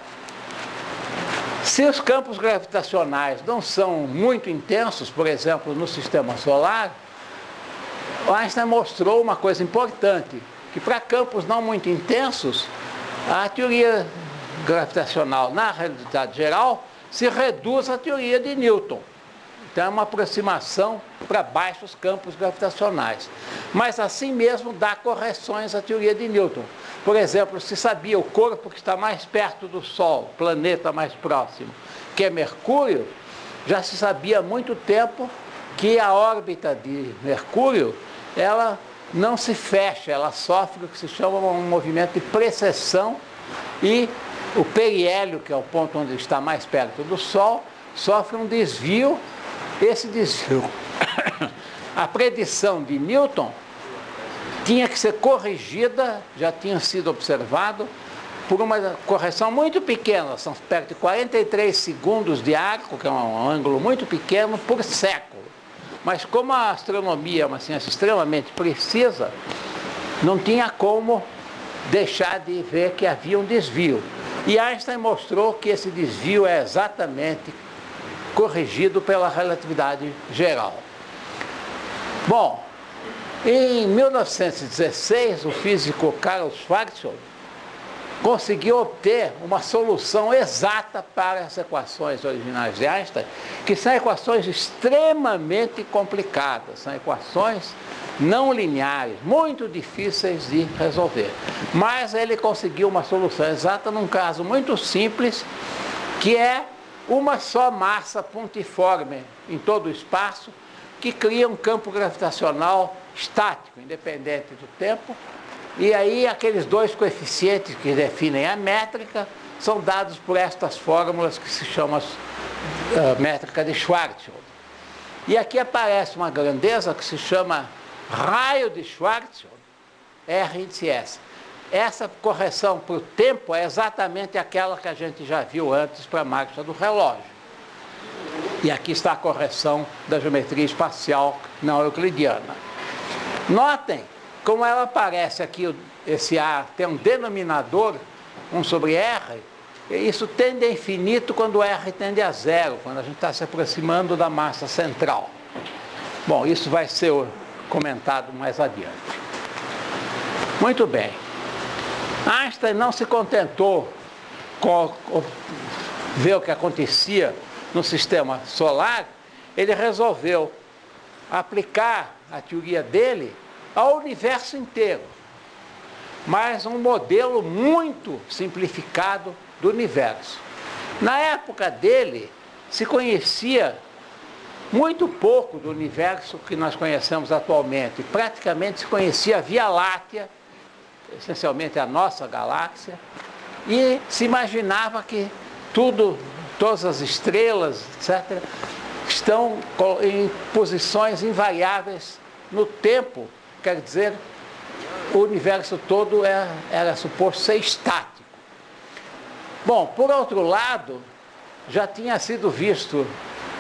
se os campos gravitacionais não são muito intensos, por exemplo, no sistema solar, Einstein mostrou uma coisa importante, que para campos não muito intensos, a teoria gravitacional na relatividade geral se reduz à teoria de Newton. Então é uma aproximação para baixos campos gravitacionais. Mas assim mesmo dá correções à teoria de Newton. Por exemplo, se sabia o corpo que está mais perto do Sol, planeta mais próximo, que é Mercúrio, já se sabia há muito tempo que a órbita de Mercúrio, ela não se fecha, ela sofre o que se chama um movimento de precessão, e o periélio, que é o ponto onde está mais perto do Sol, sofre um desvio. Esse desvio, a predição de Newton tinha que ser corrigida, já tinha sido observado, por uma correção muito pequena, são perto de 43 segundos de arco, que é um ângulo muito pequeno, por século. Mas como a astronomia é uma ciência extremamente precisa, não tinha como deixar de ver que havia um desvio. E Einstein mostrou que esse desvio é exatamente corrigido pela relatividade geral. Bom, em 1916, o físico Karl Schwarzschild conseguiu obter uma solução exata para as equações originais de Einstein, que são equações extremamente complicadas, são equações não lineares, muito difíceis de resolver. Mas ele conseguiu uma solução exata num caso muito simples, que é uma só massa pontiforme em todo o espaço, que cria um campo gravitacional estático, independente do tempo, e aí aqueles dois coeficientes que definem a métrica são dados por estas fórmulas que se chamam métrica de Schwarzschild. E aqui aparece uma grandeza que se chama raio de Schwarzschild, R índice S. Essa correção para o tempo é exatamente aquela que a gente já viu antes para a marcha do relógio. E aqui está a correção da geometria espacial não euclidiana. Notem como ela aparece aqui, esse A tem um denominador, 1 sobre R, e isso tende a infinito quando R tende a zero, quando a gente está se aproximando da massa central. Bom, isso vai ser comentado mais adiante. Muito bem. Einstein não se contentou com ver o que acontecia no sistema solar, ele resolveu aplicar a teoria dele ao universo inteiro, mas um modelo muito simplificado do universo. Na época dele, se conhecia muito pouco do universo que nós conhecemos atualmente. Praticamente se conhecia a Via Láctea, essencialmente a nossa galáxia, e se imaginava que todas as estrelas, etc., estão em posições invariáveis no tempo, quer dizer, o universo todo era suposto ser estático. Bom, por outro lado, já tinha sido visto,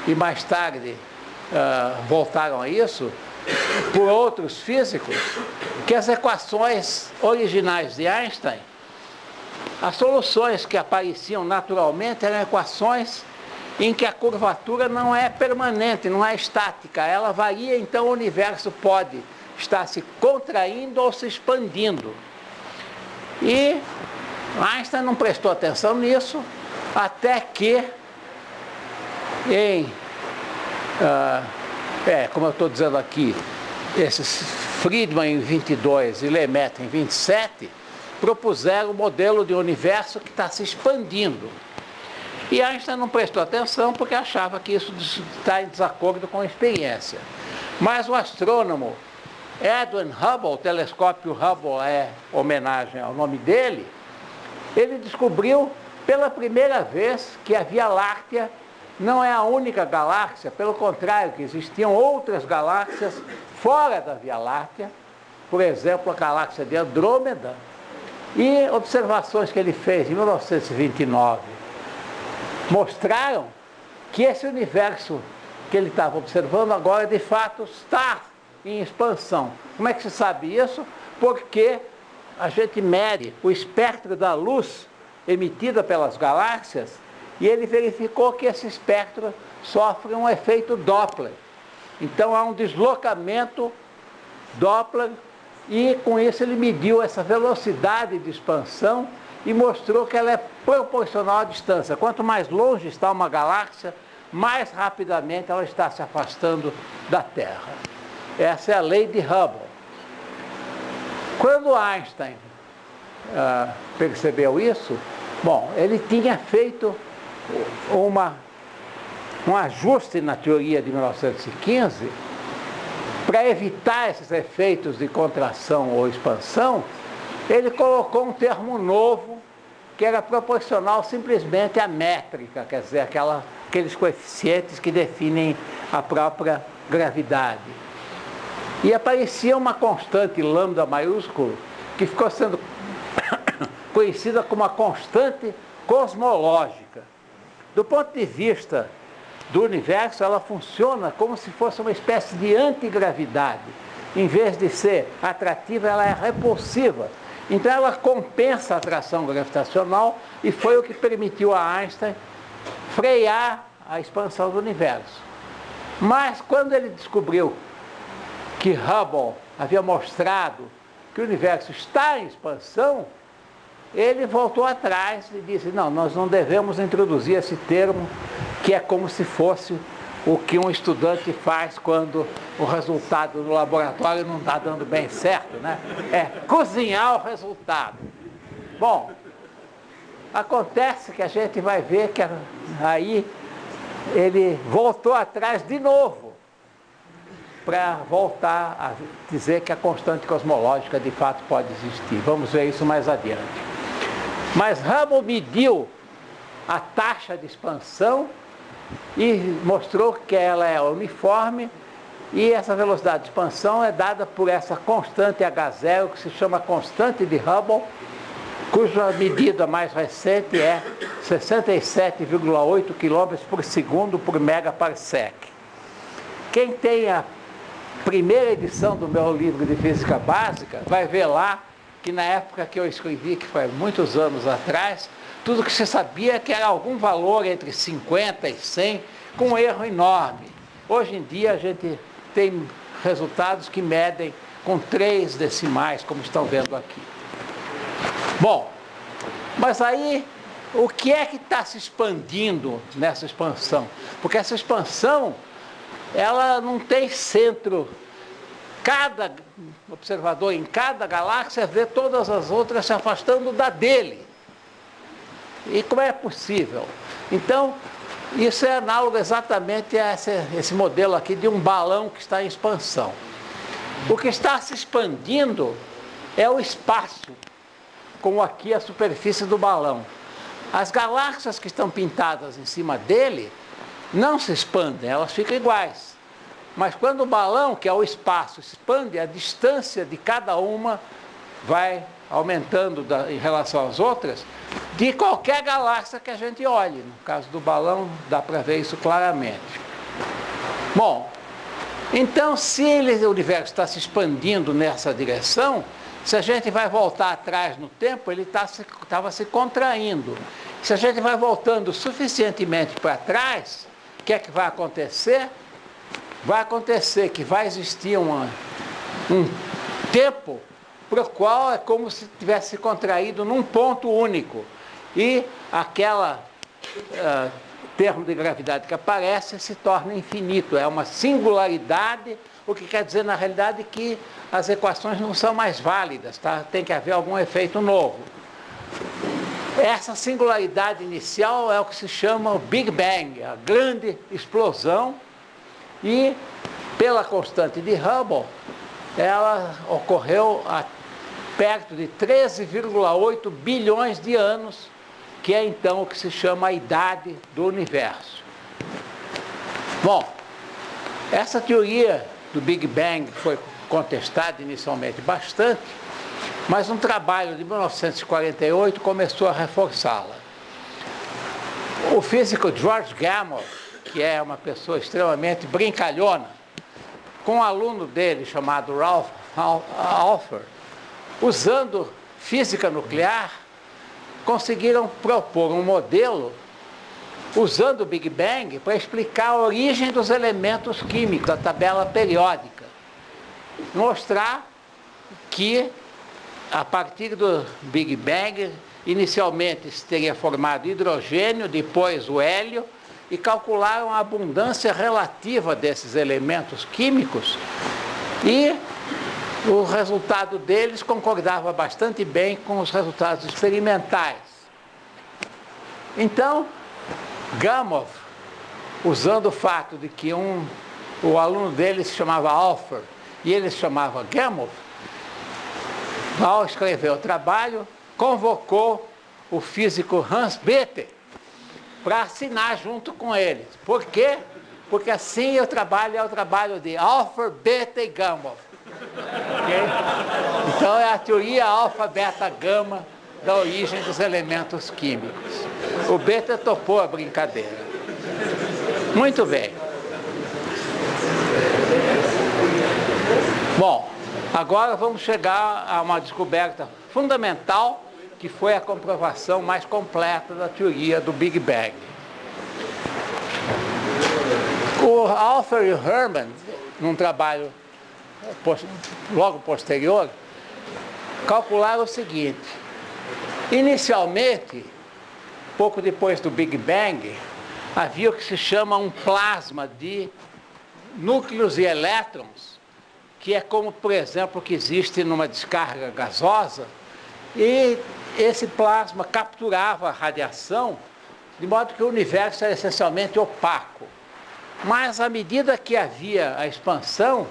e mais tarde voltaram a isso, por outros físicos, que as equações originais de Einstein, as soluções que apareciam naturalmente eram equações em que a curvatura não é permanente, não é estática, ela varia, então o universo pode estar se contraindo ou se expandindo. E Einstein não prestou atenção nisso, até que como eu estou dizendo aqui, esses Friedman em 22 e Lemaitre em 27 propuseram o modelo de universo que está se expandindo. E Einstein não prestou atenção porque achava que isso está em desacordo com a experiência. Mas o astrônomo Edwin Hubble, o telescópio Hubble é homenagem ao nome dele, ele descobriu pela primeira vez que a Via Láctea não é a única galáxia, pelo contrário, que existiam outras galáxias fora da Via Láctea, por exemplo, a galáxia de Andrômeda, e observações que ele fez em 1929 mostraram que esse universo que ele estava observando agora, de fato, está em expansão. Como é que se sabe isso? Porque a gente mede o espectro da luz emitida pelas galáxias e ele verificou que esse espectro sofre um efeito Doppler. Então há um deslocamento Doppler e com isso ele mediu essa velocidade de expansão e mostrou que ela é proporcional à distância. Quanto mais longe está uma galáxia, mais rapidamente ela está se afastando da Terra. Essa é a lei de Hubble. Quando Einstein percebeu isso, bom, ele tinha feito um ajuste na teoria de 1915 para evitar esses efeitos de contração ou expansão. Ele colocou um termo novo que era proporcional simplesmente à métrica, quer dizer, aqueles coeficientes que definem a própria gravidade. E aparecia uma constante lambda maiúsculo que ficou sendo conhecida como a constante cosmológica. Do ponto de vista do universo, ela funciona como se fosse uma espécie de antigravidade. Em vez de ser atrativa, ela é repulsiva. Então ela compensa a atração gravitacional e foi o que permitiu a Einstein frear a expansão do universo. Mas quando ele descobriu que Hubble havia mostrado que o universo está em expansão, ele voltou atrás e disse, não, nós não devemos introduzir esse termo, que é como se fosse o que um estudante faz quando o resultado no laboratório não está dando bem certo, né? É cozinhar o resultado. Bom, Acontece que a gente vai ver que aí ele voltou atrás de novo para voltar a dizer que a constante cosmológica de fato pode existir. Vamos ver isso mais adiante. Mas Hubble mediu a taxa de expansão e mostrou que ela é uniforme, e essa velocidade de expansão é dada por essa constante H0, que se chama constante de Hubble, cuja medida mais recente é 67,8 km por segundo por megaparsec. Quem tem a primeira edição do meu livro de física básica vai ver lá que na época que eu escrevi, que foi muitos anos atrás, tudo que se sabia é que era algum valor entre 50 e 100, com um erro enorme. Hoje em dia a gente tem resultados que medem com 3 decimais, como estão vendo aqui. Bom, mas aí o que é que está se expandindo nessa expansão? Porque essa expansão, ela não tem centro. Cada observador em cada galáxia vê todas as outras se afastando da dele. E como é possível? Então, isso é análogo exatamente a esse modelo aqui de um balão que está em expansão. O que está se expandindo é o espaço, como aqui a superfície do balão. As galáxias que estão pintadas em cima dele não se expandem, elas ficam iguais. Mas quando o balão, que é o espaço, expande, a distância de cada uma vai aumentando em relação às outras, de qualquer galáxia que a gente olhe. No caso do balão, dá para ver isso claramente. Bom, então, se o universo está se expandindo nessa direção, se a gente vai voltar atrás no tempo, ele estava se contraindo. Se a gente vai voltando suficientemente para trás, o que é que vai acontecer? Vai acontecer que vai existir um tempo para o qual é como se tivesse se contraído num ponto único. E aquela termo de gravidade que aparece se torna infinito. É uma singularidade, o que quer dizer, na realidade, que as equações não são mais válidas, tá? Tem que haver algum efeito novo. Essa singularidade inicial é o que se chama o Big Bang, a grande explosão, e pela constante de Hubble, ela ocorreu perto de 13,8 bilhões de anos, que é então o que se chama a idade do universo. Bom, essa teoria do Big Bang foi contestada inicialmente bastante, mas um trabalho de 1948 começou a reforçá-la. O físico George Gamow, que é uma pessoa extremamente brincalhona, com um aluno dele chamado Ralph Alpher, usando física nuclear, conseguiram propor um modelo usando o Big Bang para explicar a origem dos elementos químicos da tabela periódica. Mostrar que, a partir do Big Bang, inicialmente se teria formado hidrogênio, depois o hélio, e calcularam a abundância relativa desses elementos químicos, e o resultado deles concordava bastante bem com os resultados experimentais. Então, Gamow, usando o fato de que o aluno dele se chamava Alpher e ele se chamava Gamow, ao escrever o trabalho, convocou o físico Hans Bethe para assinar junto com eles. Por quê? Porque assim o trabalho é o trabalho de Alpher, Bethe e Gamow. Okay? Então é a teoria alfa, beta, gama da origem dos elementos químicos. O Bethe topou a brincadeira. Muito bem. Bom, agora vamos chegar a uma descoberta fundamental, que foi a comprovação mais completa da teoria do Big Bang. O Alpher e o Hermann, num trabalho logo posterior, calcularam o seguinte: inicialmente, pouco depois do Big Bang, havia o que se chama um plasma de núcleos e elétrons, que é como, por exemplo, o que existe numa descarga gasosa, e esse plasma capturava a radiação, de modo que o universo era essencialmente opaco. Mas, à medida que havia a expansão,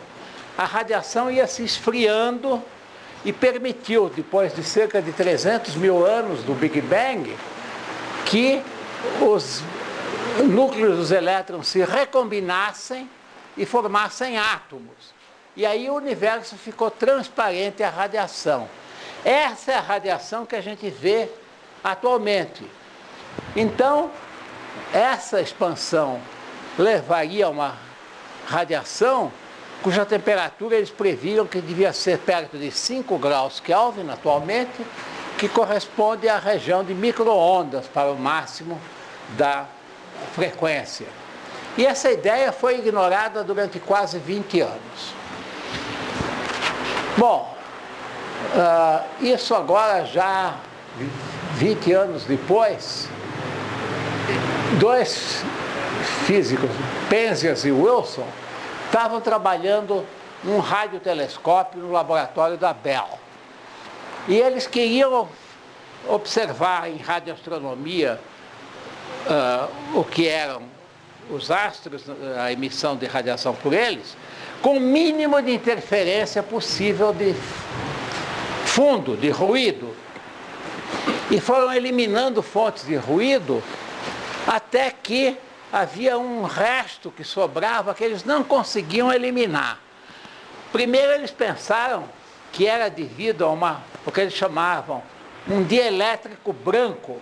a radiação ia se esfriando e permitiu, depois de cerca de 300 mil anos do Big Bang, que os núcleos dos elétrons se recombinassem e formassem átomos. E aí o universo ficou transparente à radiação. Essa é a radiação que a gente vê atualmente. Então, essa expansão levaria a uma radiação cuja temperatura eles previram que devia ser perto de 5 graus Kelvin atualmente, que corresponde à região de micro-ondas para o máximo da frequência. E essa ideia foi ignorada durante quase 20 anos. Bom, isso agora já 20 anos depois, dois físicos, Penzias e Wilson, estavam trabalhando num radiotelescópio no laboratório da Bell. E eles queriam observar em radioastronomia o que eram os astros, a emissão de radiação por eles, com o mínimo de interferência possível de fundo, de ruído. E foram eliminando fontes de ruído até que havia um resto que sobrava que eles não conseguiam eliminar. Primeiro eles pensaram que era devido a o que eles chamavam um dielétrico branco,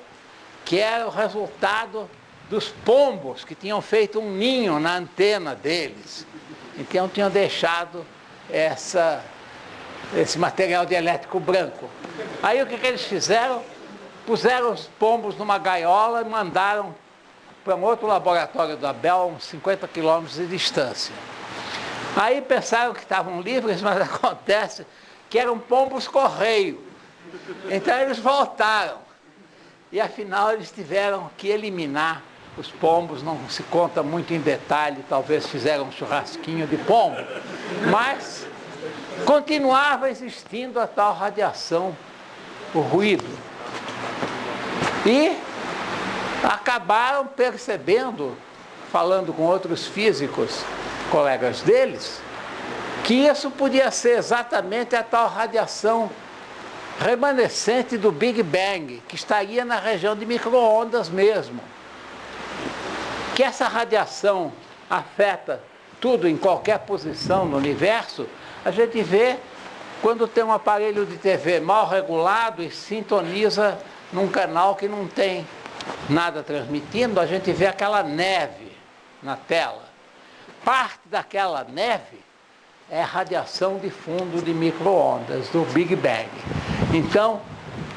que era o resultado dos pombos que tinham feito um ninho na antena deles. Então tinham deixado esse material dielétrico branco. Aí o que eles fizeram? Puseram os pombos numa gaiola e mandaram para um outro laboratório da Bell, uns 50 quilômetros de distância. Aí pensaram que estavam livres, mas acontece que eram pombos correio. Então eles voltaram. E afinal eles tiveram que eliminar os pombos, não se conta muito em detalhe, talvez fizeram um churrasquinho de pombo. Mas continuava existindo a tal radiação, o ruído. E acabaram percebendo, falando com outros físicos, colegas deles, que isso podia ser exatamente a tal radiação remanescente do Big Bang, que estaria na região de micro-ondas mesmo. Que essa radiação afeta tudo em qualquer posição no universo, a gente vê quando tem um aparelho de TV mal regulado e sintoniza num canal que não tem nada transmitindo, a gente vê aquela neve na tela. Parte daquela neve é a radiação de fundo de micro-ondas do Big Bang. Então,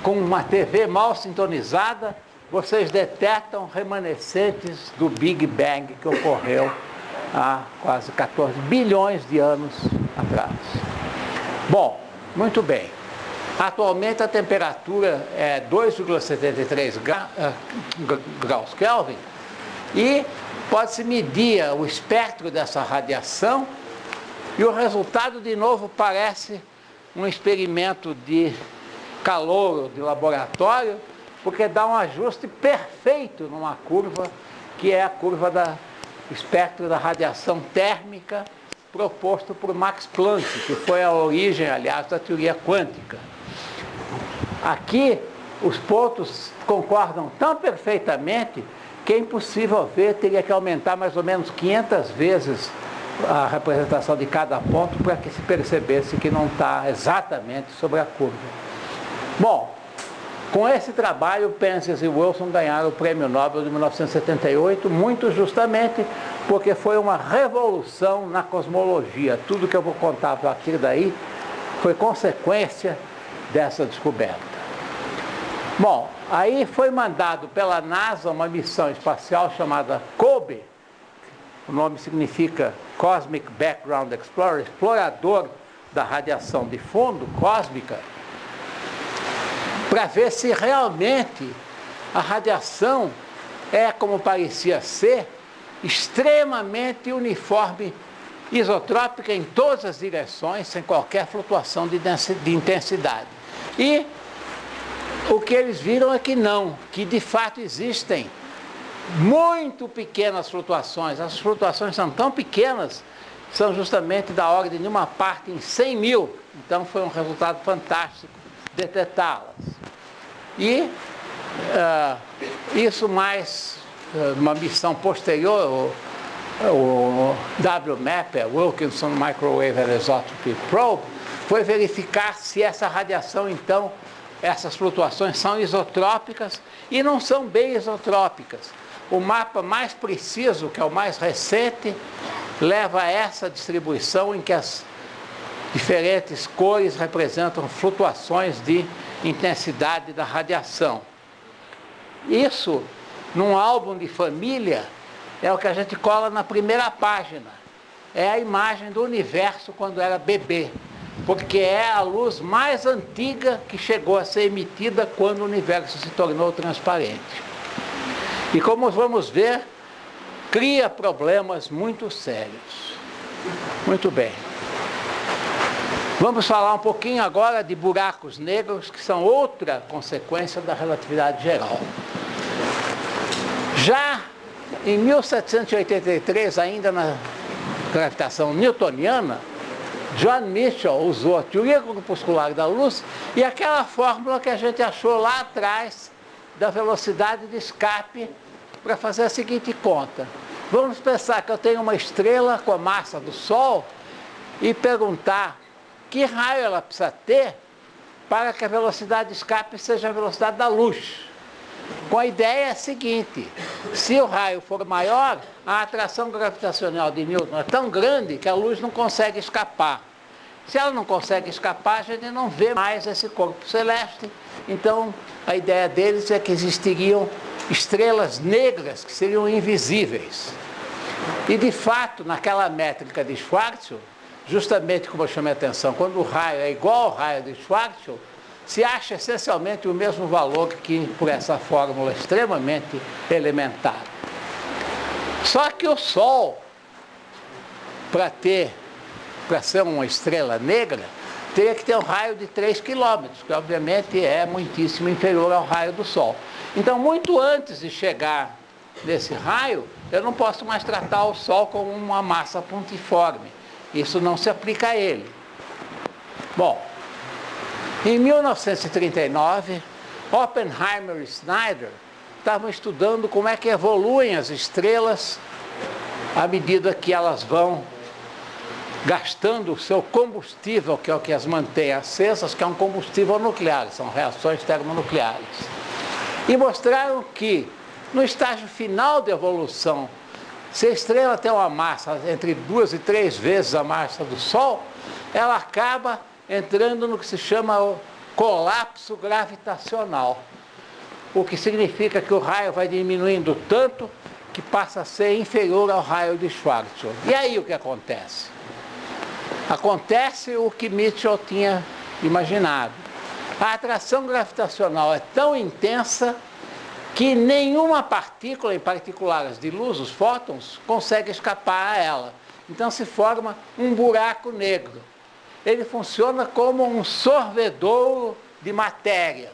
com uma TV mal sintonizada, vocês detectam remanescentes do Big Bang que ocorreu há quase 14 bilhões de anos atrás. Bom, muito bem. Atualmente a temperatura é 2,73 graus Kelvin e pode-se medir o espectro dessa radiação e o resultado, de novo, parece um experimento de calor de laboratório, porque dá um ajuste perfeito numa curva, que é a curva do espectro da radiação térmica proposto por Max Planck, que foi a origem, aliás, da teoria quântica. Aqui, os pontos concordam tão perfeitamente que é impossível ver, teria que aumentar mais ou menos 500 vezes a representação de cada ponto para que se percebesse que não está exatamente sobre a curva. Bom, com esse trabalho, Penzias e Wilson ganharam o Prêmio Nobel de 1978, muito justamente porque foi uma revolução na cosmologia. Tudo que eu vou contar a partir daí foi consequência dessa descoberta. Bom, aí foi mandado pela NASA uma missão espacial chamada COBE, o nome significa Cosmic Background Explorer, explorador da radiação de fundo cósmica, para ver se realmente a radiação é, como parecia ser, extremamente uniforme, isotrópica em todas as direções, sem qualquer flutuação de intensidade. E o que eles viram é que não, que de fato existem muito pequenas flutuações. As flutuações são tão pequenas, são justamente da ordem de uma parte em 100 mil. Então foi um resultado fantástico detectá-las. E isso mais uma missão posterior, o WMAP, Wilkinson Microwave Anisotropy Probe, foi verificar se essa radiação, então, essas flutuações são isotrópicas e não são bem isotrópicas. O mapa mais preciso, que é o mais recente, leva a essa distribuição em que as diferentes cores representam flutuações de intensidade da radiação. Isso, num álbum de família, é o que a gente cola na primeira página. É a imagem do universo quando era bebê, porque é a luz mais antiga que chegou a ser emitida quando o universo se tornou transparente. E como vamos ver, cria problemas muito sérios. Muito bem. Vamos falar um pouquinho agora de buracos negros, que são outra consequência da relatividade geral. Já em 1783, ainda na gravitação newtoniana, John Mitchell usou a teoria corpuscular da luz e aquela fórmula que a gente achou lá atrás da velocidade de escape para fazer a seguinte conta. Vamos pensar que eu tenho uma estrela com a massa do Sol e perguntar que raio ela precisa ter para que a velocidade de escape seja a velocidade da luz. Com a ideia seguinte: se o raio for maior, a atração gravitacional de Newton é tão grande que a luz não consegue escapar. Se ela não consegue escapar, a gente não vê mais esse corpo celeste. Então, a ideia deles é que existiriam estrelas negras que seriam invisíveis. E, de fato, naquela métrica de Schwarzschild, justamente como eu chamei a atenção, quando o raio é igual ao raio de Schwarzschild, se acha essencialmente o mesmo valor que por essa fórmula extremamente elementar. Só que o Sol, para ser uma estrela negra, teria que ter um raio de 3 km, que obviamente é muitíssimo inferior ao raio do Sol. Então, muito antes de chegar nesse raio, eu não posso mais tratar o Sol como uma massa pontiforme. Isso não se aplica a ele. Bom, em 1939, Oppenheimer e Snyder estavam estudando como é que evoluem as estrelas à medida que elas vão gastando o seu combustível, que é o que as mantém acesas, que é um combustível nuclear, são reações termonucleares. E mostraram que, no estágio final de evolução, se a estrela tem uma massa entre 2 e 3 vezes a massa do Sol, ela acaba entrando no que se chama o colapso gravitacional, o que significa que o raio vai diminuindo tanto que passa a ser inferior ao raio de Schwarzschild. E aí o que acontece? Acontece o que Mitchell tinha imaginado. A atração gravitacional é tão intensa que nenhuma partícula, em particular as de luz, os fótons, consegue escapar a ela. Então se forma um buraco negro. Ele funciona como um sorvedouro de matéria.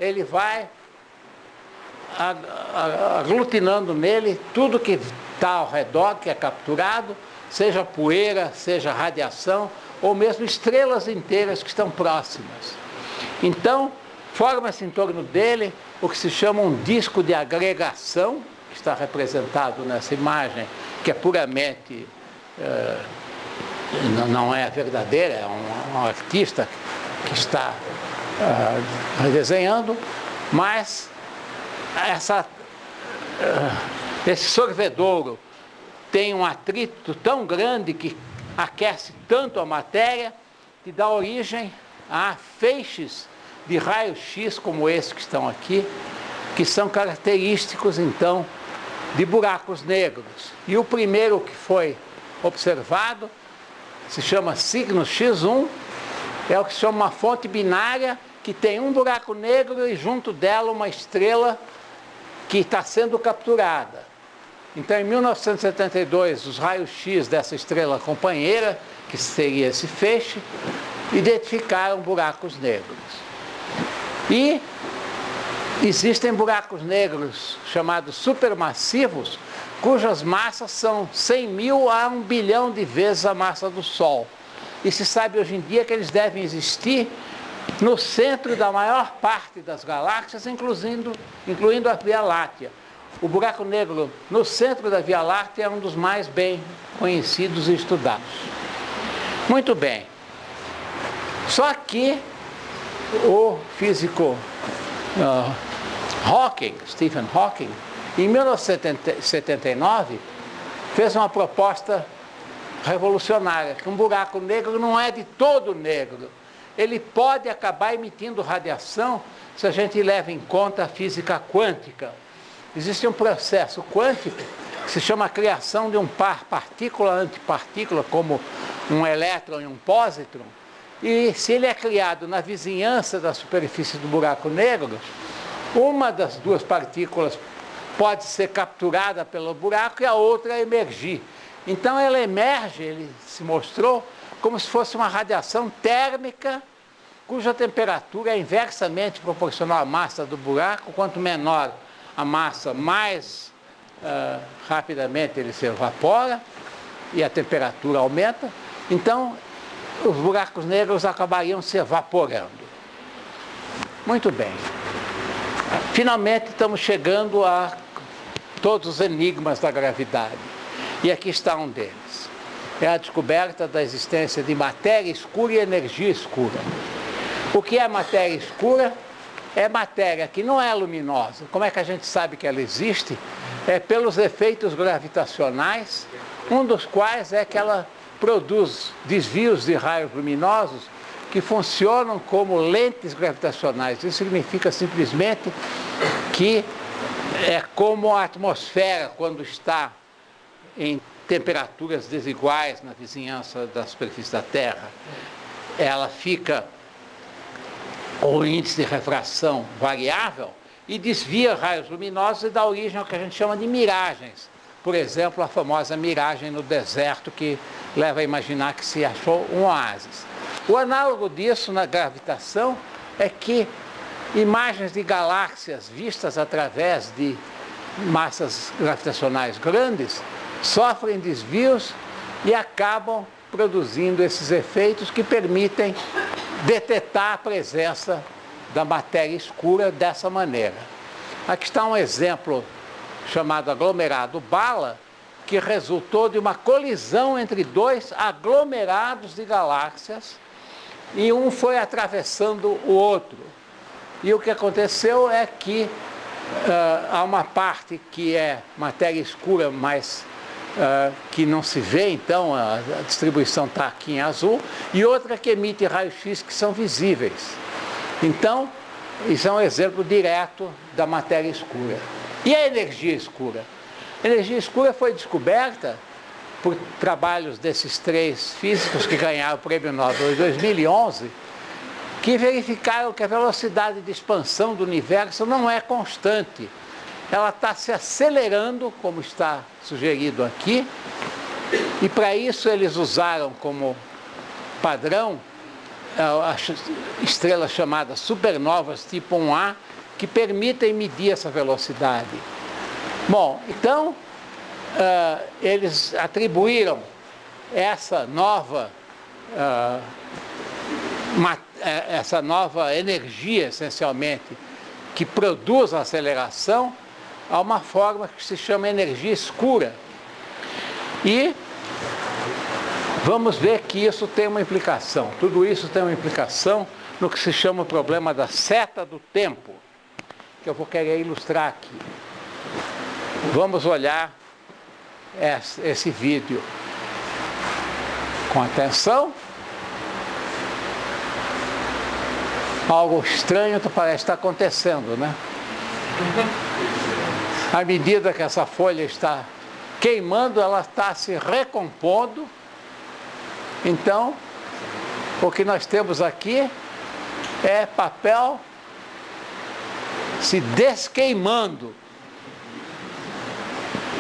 Ele vai aglutinando nele tudo que está ao redor, que é capturado, seja poeira, seja radiação, ou mesmo estrelas inteiras que estão próximas. Então, forma-se em torno dele o que se chama um disco de agregação, que está representado nessa imagem, que é puramente, não é verdadeira, é um artista que está desenhando, mas esse sorvedouro tem um atrito tão grande que aquece tanto a matéria que dá origem a feixes de raio-x como esse que estão aqui, que são característicos, então, de buracos negros. E o primeiro que foi observado se chama signo X1, é o que se chama uma fonte binária que tem um buraco negro e junto dela uma estrela que está sendo capturada. Então, em 1972, os raios-x dessa estrela companheira, que seria esse feixe, identificaram buracos negros. E existem buracos negros chamados supermassivos, cujas massas são 100 mil a 1 bilhão de vezes a massa do Sol. E se sabe hoje em dia que eles devem existir no centro da maior parte das galáxias, incluindo a Via Láctea. O buraco negro no centro da Via Láctea é um dos mais bem conhecidos e estudados. Muito bem. Só que o físico Stephen Hawking, em 1979, fez uma proposta revolucionária, que um buraco negro não é de todo negro. Ele pode acabar emitindo radiação se a gente leva em conta a física quântica. Existe um processo quântico que se chama a criação de um par partícula-antipartícula, como um elétron e um pósitron, e se ele é criado na vizinhança da superfície do buraco negro, uma das duas partículas pode ser capturada pelo buraco e a outra emergir. Então ela emerge, ele se mostrou, como se fosse uma radiação térmica, cuja temperatura é inversamente proporcional à massa do buraco. Quanto menor a massa, mais rapidamente ele se evapora e a temperatura aumenta. Então, os buracos negros acabariam se evaporando. Muito bem. Finalmente, estamos chegando a todos os enigmas da gravidade. E aqui está um deles. É a descoberta da existência de matéria escura e energia escura. O que é matéria escura? É matéria que não é luminosa. Como é que a gente sabe que ela existe? É pelos efeitos gravitacionais, um dos quais é que ela produz desvios de raios luminosos que funcionam como lentes gravitacionais. Isso significa simplesmente que é como a atmosfera quando está em temperaturas desiguais na vizinhança da superfície da Terra. Ela fica com o índice de refração variável e desvia raios luminosos e dá origem ao que a gente chama de miragens. Por exemplo, a famosa miragem no deserto, que leva a imaginar que se achou um oásis. O análogo disso na gravitação é que imagens de galáxias vistas através de massas gravitacionais grandes sofrem desvios e acabam produzindo esses efeitos que permitem detectar a presença da matéria escura dessa maneira. Aqui está um exemplo chamado aglomerado Bala, que resultou de uma colisão entre dois aglomerados de galáxias e um foi atravessando o outro. E o que aconteceu é que há uma parte que é matéria escura, mas que não se vê, então a distribuição está aqui em azul, e outra que emite raios-x que são visíveis. Então, isso é um exemplo direto da matéria escura. E a energia escura? A energia escura foi descoberta por trabalhos desses três físicos que ganharam o Prêmio Nobel em 2011, que verificaram que a velocidade de expansão do universo não é constante. Ela está se acelerando, como está sugerido aqui, e para isso eles usaram como padrão estrelas chamadas supernovas tipo 1A, que permitem medir essa velocidade. Bom, então, eles atribuíram essa nova energia, essencialmente, que produz a aceleração, a uma forma que se chama energia escura. E vamos ver que isso tem uma implicação. Tudo isso tem uma implicação no que se chama o problema da seta do tempo, que eu vou querer ilustrar aqui. Vamos olhar esse vídeo com atenção. Algo estranho parece estar acontecendo, né? À medida que essa folha está queimando, ela está se recompondo. Então, o que nós temos aqui é papel se desqueimando.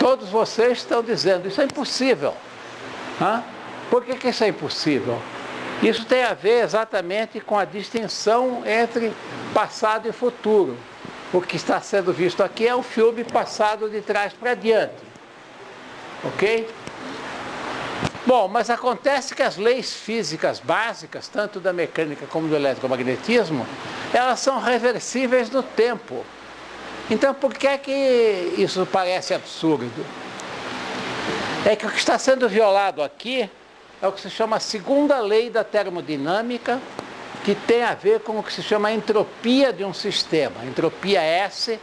Todos vocês estão dizendo, isso é impossível. Por que isso é impossível? Isso tem a ver exatamente com a distinção entre passado e futuro. O que está sendo visto aqui é o filme passado de trás para diante. Ok? Bom, mas acontece que as leis físicas básicas, tanto da mecânica como do eletromagnetismo, elas são reversíveis no tempo. Então, por que é que isso parece absurdo? É que o que está sendo violado aqui é o que se chama a segunda lei da termodinâmica, que tem a ver com o que se chama a entropia de um sistema. Entropia S.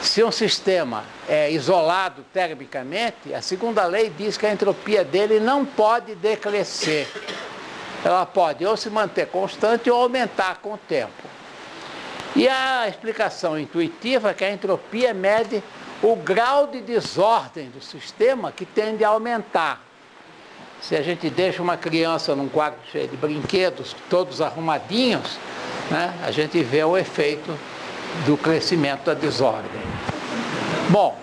Se um sistema é isolado termicamente, a segunda lei diz que a entropia dele não pode decrescer. Ela pode ou se manter constante ou aumentar com o tempo. E a explicação intuitiva é que a entropia mede o grau de desordem do sistema que tende a aumentar. Se a gente deixa uma criança num quarto cheio de brinquedos, todos arrumadinhos, né, a gente vê o efeito do crescimento da desordem. Bom,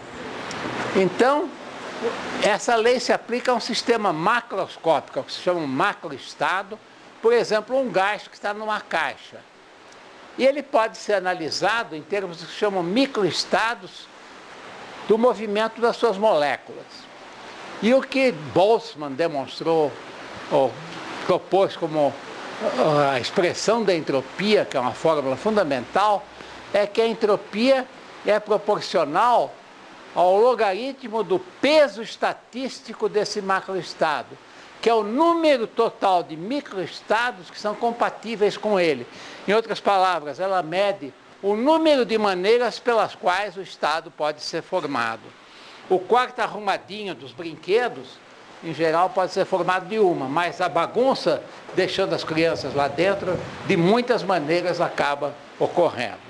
então, essa lei se aplica a um sistema macroscópico, que se chama um macroestado, por exemplo, um gás que está numa caixa. E ele pode ser analisado em termos que se chamam microestados do movimento das suas moléculas. E o que Boltzmann demonstrou, ou propôs como a expressão da entropia, que é uma fórmula fundamental, é que a entropia é proporcional ao logaritmo do peso estatístico desse macroestado, que é o número total de microestados que são compatíveis com ele. Em outras palavras, ela mede o número de maneiras pelas quais o estado pode ser formado. O quarto arrumadinho dos brinquedos, em geral, pode ser formado de uma, mas a bagunça, deixando as crianças lá dentro, de muitas maneiras acaba ocorrendo.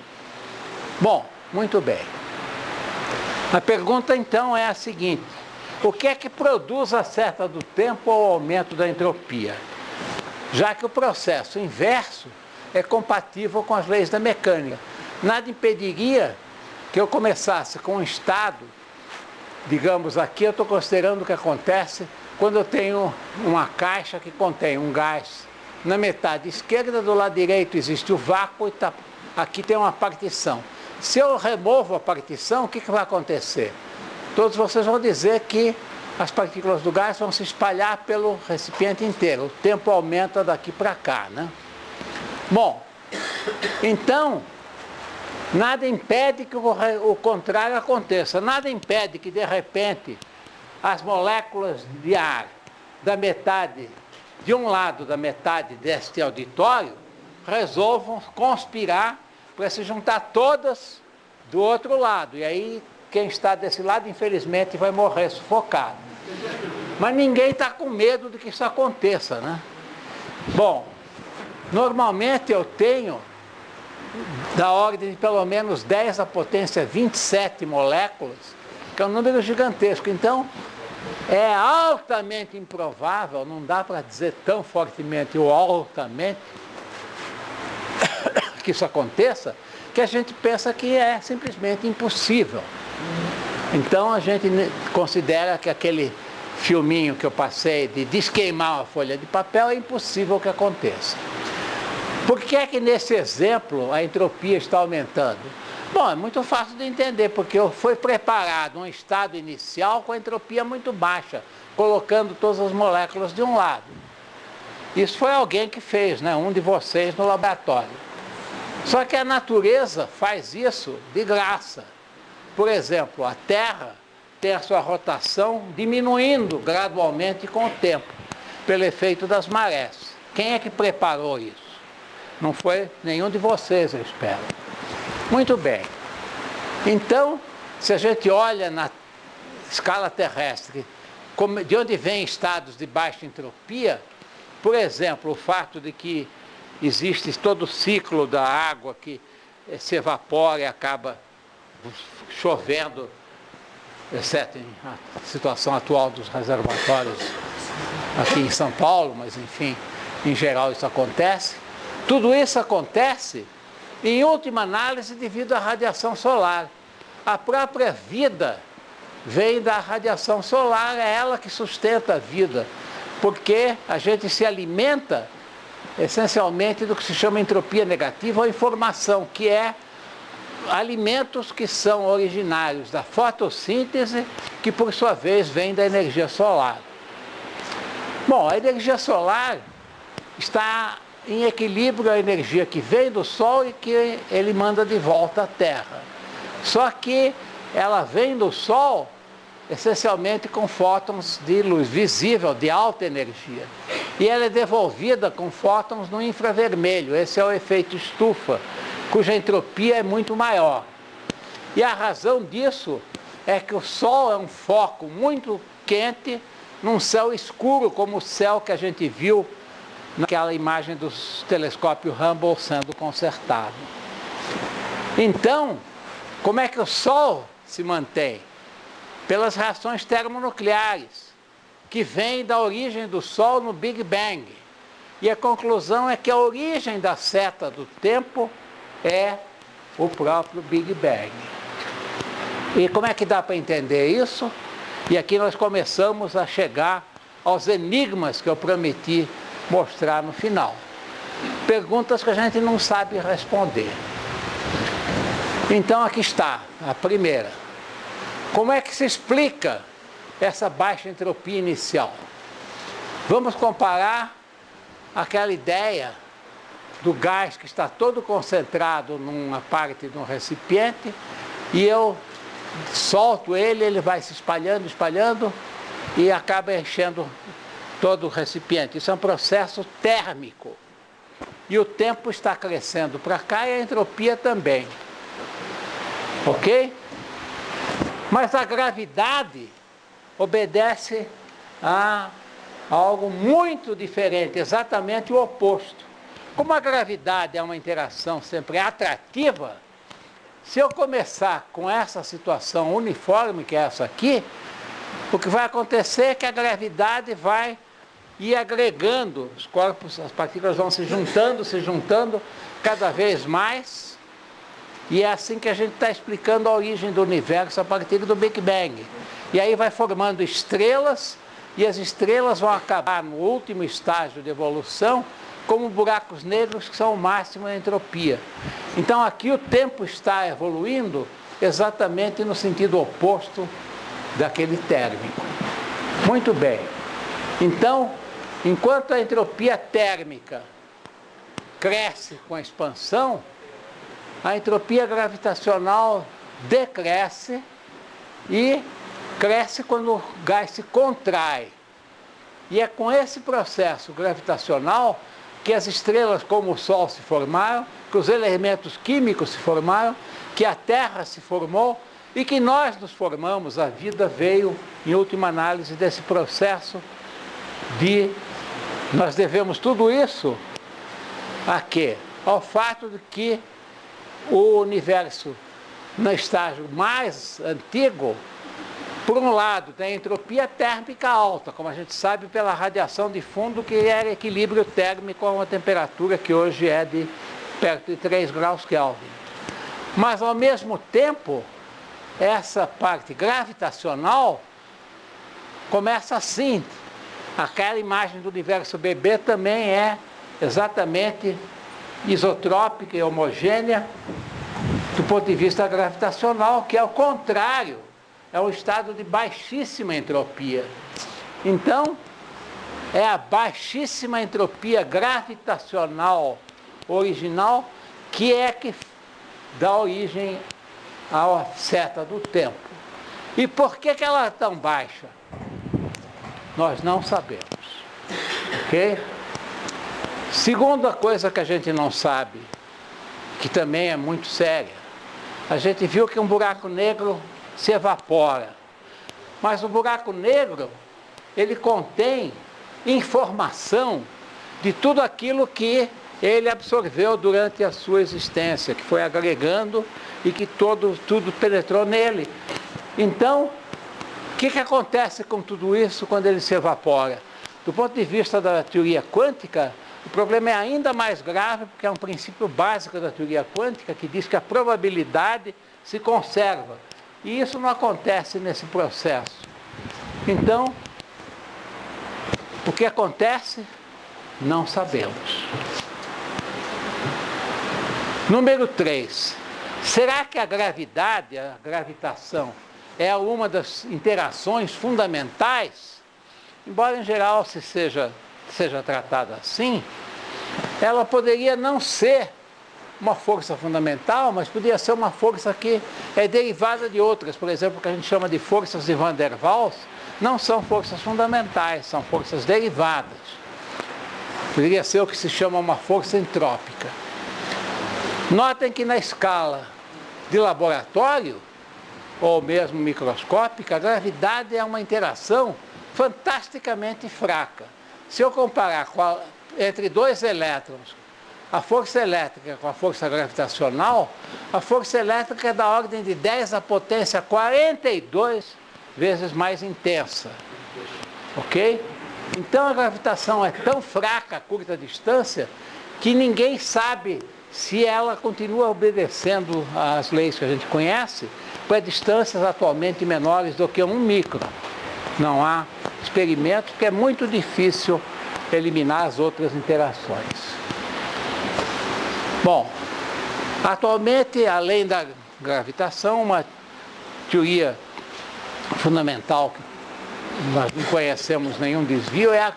Bom, muito bem. A pergunta, então, é a seguinte: o que é que produz a seta do tempo ou o aumento da entropia? Já que o processo inverso é compatível com as leis da mecânica. Nada impediria que eu começasse com um estado, digamos, aqui eu estou considerando o que acontece quando eu tenho uma caixa que contém um gás. Na metade esquerda, do lado direito, existe o vácuo e aqui tem uma partição. Se eu removo a partição, o que vai acontecer? Todos vocês vão dizer que as partículas do gás vão se espalhar pelo recipiente inteiro. O tempo aumenta daqui para cá, né? Bom, então, nada impede que o contrário aconteça. Nada impede que, de repente, as moléculas de ar da metade, de um lado da metade deste auditório, resolvam conspirar para se juntar todas do outro lado. E aí, quem está desse lado, infelizmente, vai morrer sufocado. Mas ninguém está com medo de que isso aconteça, né? Bom, normalmente eu tenho da ordem de pelo menos 10 à potência 27 moléculas, que é um número gigantesco. Então, é altamente improvável, não dá para dizer tão fortemente ou altamente que isso aconteça, que a gente pensa que é simplesmente impossível. Então, a gente considera que aquele filminho que eu passei de desqueimar uma folha de papel é impossível que aconteça. Por que é que nesse exemplo a entropia está aumentando? Bom, é muito fácil de entender, porque foi preparado um estado inicial com a entropia muito baixa, colocando todas as moléculas de um lado. Isso foi alguém que fez, né? Um de vocês no laboratório. Só que a natureza faz isso de graça. Por exemplo, a Terra tem a sua rotação diminuindo gradualmente com o tempo, pelo efeito das marés. Quem é que preparou isso? Não foi nenhum de vocês, eu espero. Muito bem. Então, se a gente olha na escala terrestre, de onde vêm estados de baixa entropia, por exemplo, o fato de que existe todo o ciclo da água que se evapora e acaba chovendo, exceto a situação atual dos reservatórios aqui em São Paulo, mas enfim, em geral isso acontece. Tudo isso acontece, em última análise, devido à radiação solar. A própria vida vem da radiação solar, é ela que sustenta a vida, porque a gente se alimenta essencialmente do que se chama entropia negativa ou informação, que é alimentos que são originários da fotossíntese, que por sua vez vem da energia solar. Bom, a energia solar está em equilíbrio a energia que vem do Sol e que ele manda de volta à Terra. Só que ela vem do Sol essencialmente com fótons de luz visível, de alta energia. E ela é devolvida com fótons no infravermelho. Esse é o efeito estufa, cuja entropia é muito maior. E a razão disso é que o Sol é um foco muito quente num céu escuro, como o céu que a gente viu naquela imagem do telescópio Hubble sendo consertado. Então, como é que o Sol se mantém? Pelas reações termonucleares, que vêm da origem do Sol no Big Bang. E a conclusão é que a origem da seta do tempo é o próprio Big Bang. E como é que dá para entender isso? E aqui nós começamos a chegar aos enigmas que eu prometi mostrar no final. Perguntas que a gente não sabe responder. Então aqui está, a primeira. Como é que se explica essa baixa entropia inicial? Vamos comparar aquela ideia do gás que está todo concentrado numa parte de um recipiente e eu solto ele, ele vai se espalhando, espalhando e acaba enchendo todo o recipiente. Isso é um processo térmico. E o tempo está crescendo para cá e a entropia também. Ok? Mas a gravidade obedece a algo muito diferente, exatamente o oposto. Como a gravidade é uma interação sempre atrativa, se eu começar com essa situação uniforme, que é essa aqui, o que vai acontecer é que a gravidade vai ir agregando os corpos, as partículas vão se juntando cada vez mais. E é assim que a gente está explicando a origem do universo a partir do Big Bang. E aí vai formando estrelas, e as estrelas vão acabar no último estágio de evolução como buracos negros, que são o máximo da entropia. Então aqui o tempo está evoluindo exatamente no sentido oposto daquele térmico. Muito bem. Então, enquanto a entropia térmica cresce com a expansão, a entropia gravitacional decresce e cresce quando o gás se contrai. E é com esse processo gravitacional que as estrelas como o Sol se formaram, que os elementos químicos se formaram, que a Terra se formou e que nós nos formamos. A vida veio, em última análise, desse processo de... Nós devemos tudo isso a quê? Ao fato de que o universo, no estágio mais antigo, por um lado, tem entropia térmica alta, como a gente sabe pela radiação de fundo, que era equilíbrio térmico a uma temperatura que hoje é de perto de 3 graus Kelvin. Mas, ao mesmo tempo, essa parte gravitacional começa assim. Aquela imagem do universo bebê também é exatamente isotrópica e homogênea do ponto de vista gravitacional, que é o contrário, é um estado de baixíssima entropia. Então, é a baixíssima entropia gravitacional original que é que dá origem à seta do tempo. E por que ela é tão baixa? Nós não sabemos. Ok? Segunda coisa que a gente não sabe, que também é muito séria, a gente viu que um buraco negro se evapora. Mas o buraco negro, ele contém informação de tudo aquilo que ele absorveu durante a sua existência, que foi agregando e que tudo penetrou nele. Então, o que acontece com tudo isso quando ele se evapora? Do ponto de vista da teoria quântica, o problema é ainda mais grave, porque é um princípio básico da teoria quântica que diz que a probabilidade se conserva. E isso não acontece nesse processo. Então, o que acontece? Não sabemos. Número 3. Será que a gravidade, a gravitação, é uma das interações fundamentais? Embora em geral seja tratada assim, ela poderia não ser uma força fundamental, mas poderia ser uma força que é derivada de outras. Por exemplo, o que a gente chama de forças de Van der Waals, não são forças fundamentais, são forças derivadas. Poderia ser o que se chama uma força entrópica. Notem que na escala de laboratório, ou mesmo microscópica, a gravidade é uma interação fantasticamente fraca. Se eu comparar entre dois elétrons, a força elétrica com a força gravitacional, a força elétrica é da ordem de 10 à potência 42 vezes mais intensa. Ok? Então a gravitação é tão fraca a curta distância que ninguém sabe se ela continua obedecendo às leis que a gente conhece para distâncias atualmente menores do que 1 micron. Não há experimento porque é muito difícil eliminar as outras interações. Bom, atualmente, além da gravitação, uma teoria fundamental que nós não conhecemos nenhum desvio é a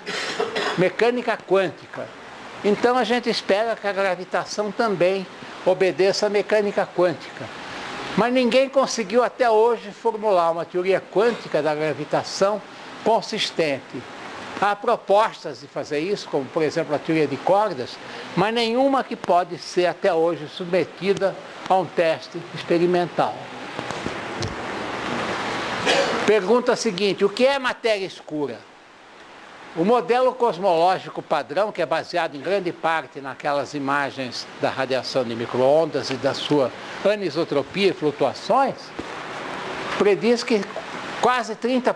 mecânica quântica. Então a gente espera que a gravitação também obedeça à mecânica quântica. Mas ninguém conseguiu até hoje formular uma teoria quântica da gravitação consistente. Há propostas de fazer isso, como por exemplo a teoria de cordas, mas nenhuma que pode ser até hoje submetida a um teste experimental. Pergunta seguinte: o que é matéria escura? O modelo cosmológico padrão, que é baseado em grande parte naquelas imagens da radiação de micro-ondas e da sua anisotropia e flutuações, prediz que quase 30%,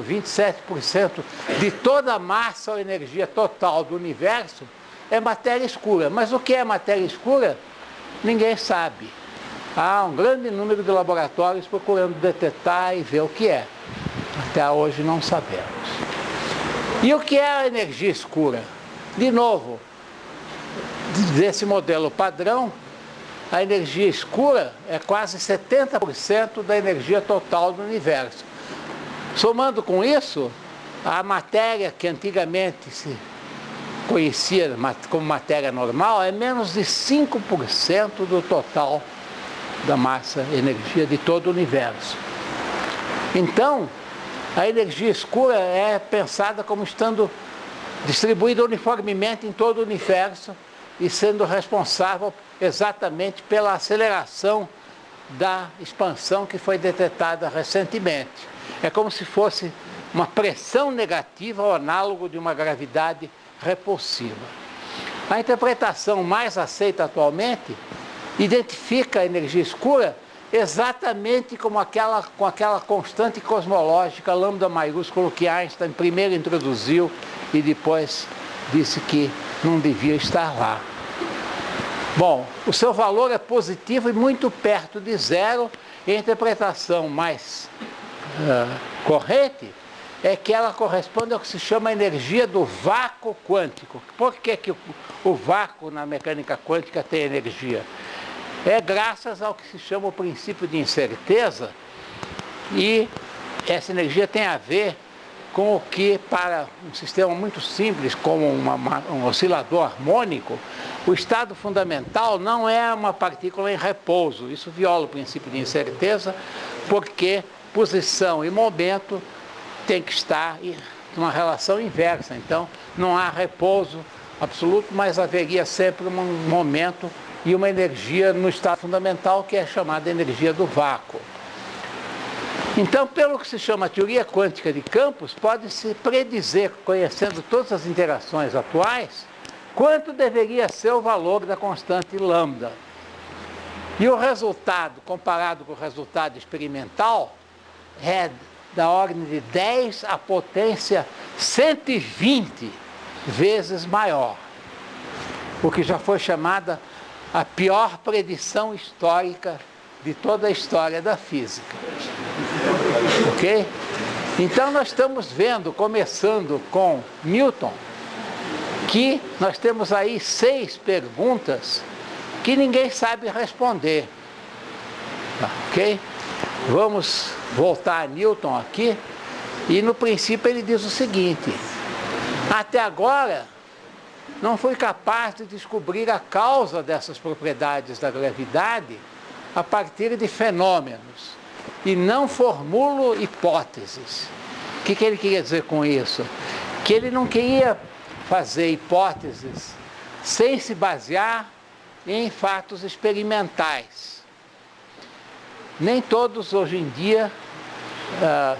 27% de toda a massa ou energia total do universo é matéria escura. Mas o que é matéria escura? Ninguém sabe. Há um grande número de laboratórios procurando detectar e ver o que é. Até hoje não sabemos. E o que é a energia escura? De novo, desse modelo padrão, a energia escura é quase 70% da energia total do universo. Somando com isso, a matéria que antigamente se conhecia como matéria normal é menos de 5% do total da massa, energia de todo o universo. Então, a energia escura é pensada como estando distribuída uniformemente em todo o universo e sendo responsável exatamente pela aceleração da expansão que foi detectada recentemente. É como se fosse uma pressão negativa ao análogo de uma gravidade repulsiva. A interpretação mais aceita atualmente identifica a energia escura exatamente como com aquela constante cosmológica lambda maiúsculo que Einstein primeiro introduziu e depois disse que não devia estar lá. Bom, o seu valor é positivo e muito perto de zero, e a interpretação mais corrente é que ela corresponde ao que se chama energia do vácuo quântico. Por que o vácuo na mecânica quântica tem energia? É graças ao que se chama o princípio de incerteza, e essa energia tem a ver com o que, para um sistema muito simples como um oscilador harmônico, o estado fundamental não é uma partícula em repouso. Isso viola o princípio de incerteza, porque posição e momento tem que estar em uma relação inversa. Então, não há repouso absoluto, mas haveria sempre um momento e uma energia no estado fundamental, que é chamada energia do vácuo. Então, pelo que se chama teoria quântica de campos, pode-se predizer, conhecendo todas as interações atuais, quanto deveria ser o valor da constante lambda. E o resultado, comparado com o resultado experimental, é da ordem de 10 à potência 120 vezes maior, o que já foi chamada a pior predição histórica de toda a história da física. Ok? Então nós estamos vendo, começando com Newton, que nós temos aí 6 perguntas que ninguém sabe responder. ok? Vamos voltar a Newton aqui, e no princípio ele diz o seguinte: até agora não fui capaz de descobrir a causa dessas propriedades da gravidade a partir de fenômenos, e não formulo hipóteses. O que ele queria dizer com isso? Que ele não queria fazer hipóteses sem se basear em fatos experimentais. Nem todos hoje em dia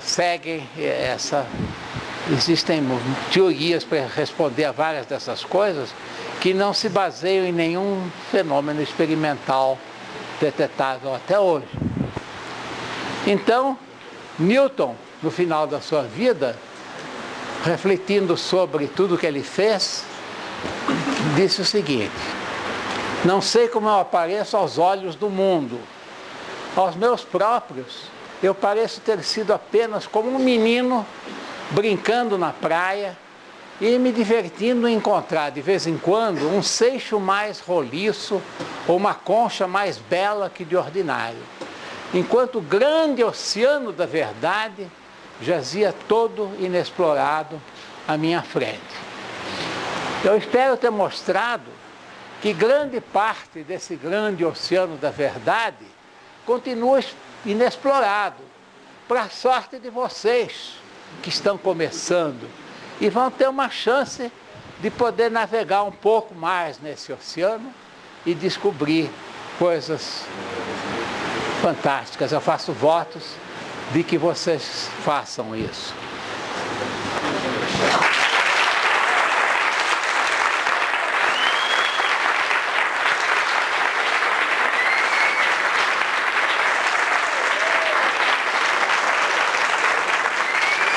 seguem essa. Existem teorias para responder a várias dessas coisas que não se baseiam em nenhum fenômeno experimental detetável até hoje. Então, Newton, no final da sua vida, refletindo sobre tudo que ele fez, disse o seguinte: não sei como eu apareço aos olhos do mundo. Aos meus próprios, eu pareço ter sido apenas como um menino brincando na praia e me divertindo em encontrar de vez em quando um seixo mais roliço ou uma concha mais bela que de ordinário, enquanto o grande oceano da verdade jazia todo inexplorado à minha frente. Eu espero ter mostrado que grande parte desse grande oceano da verdade continua inexplorado, para a sorte de vocês que estão começando e vão ter uma chance de poder navegar um pouco mais nesse oceano e descobrir coisas fantásticas. Eu faço votos de que vocês façam isso.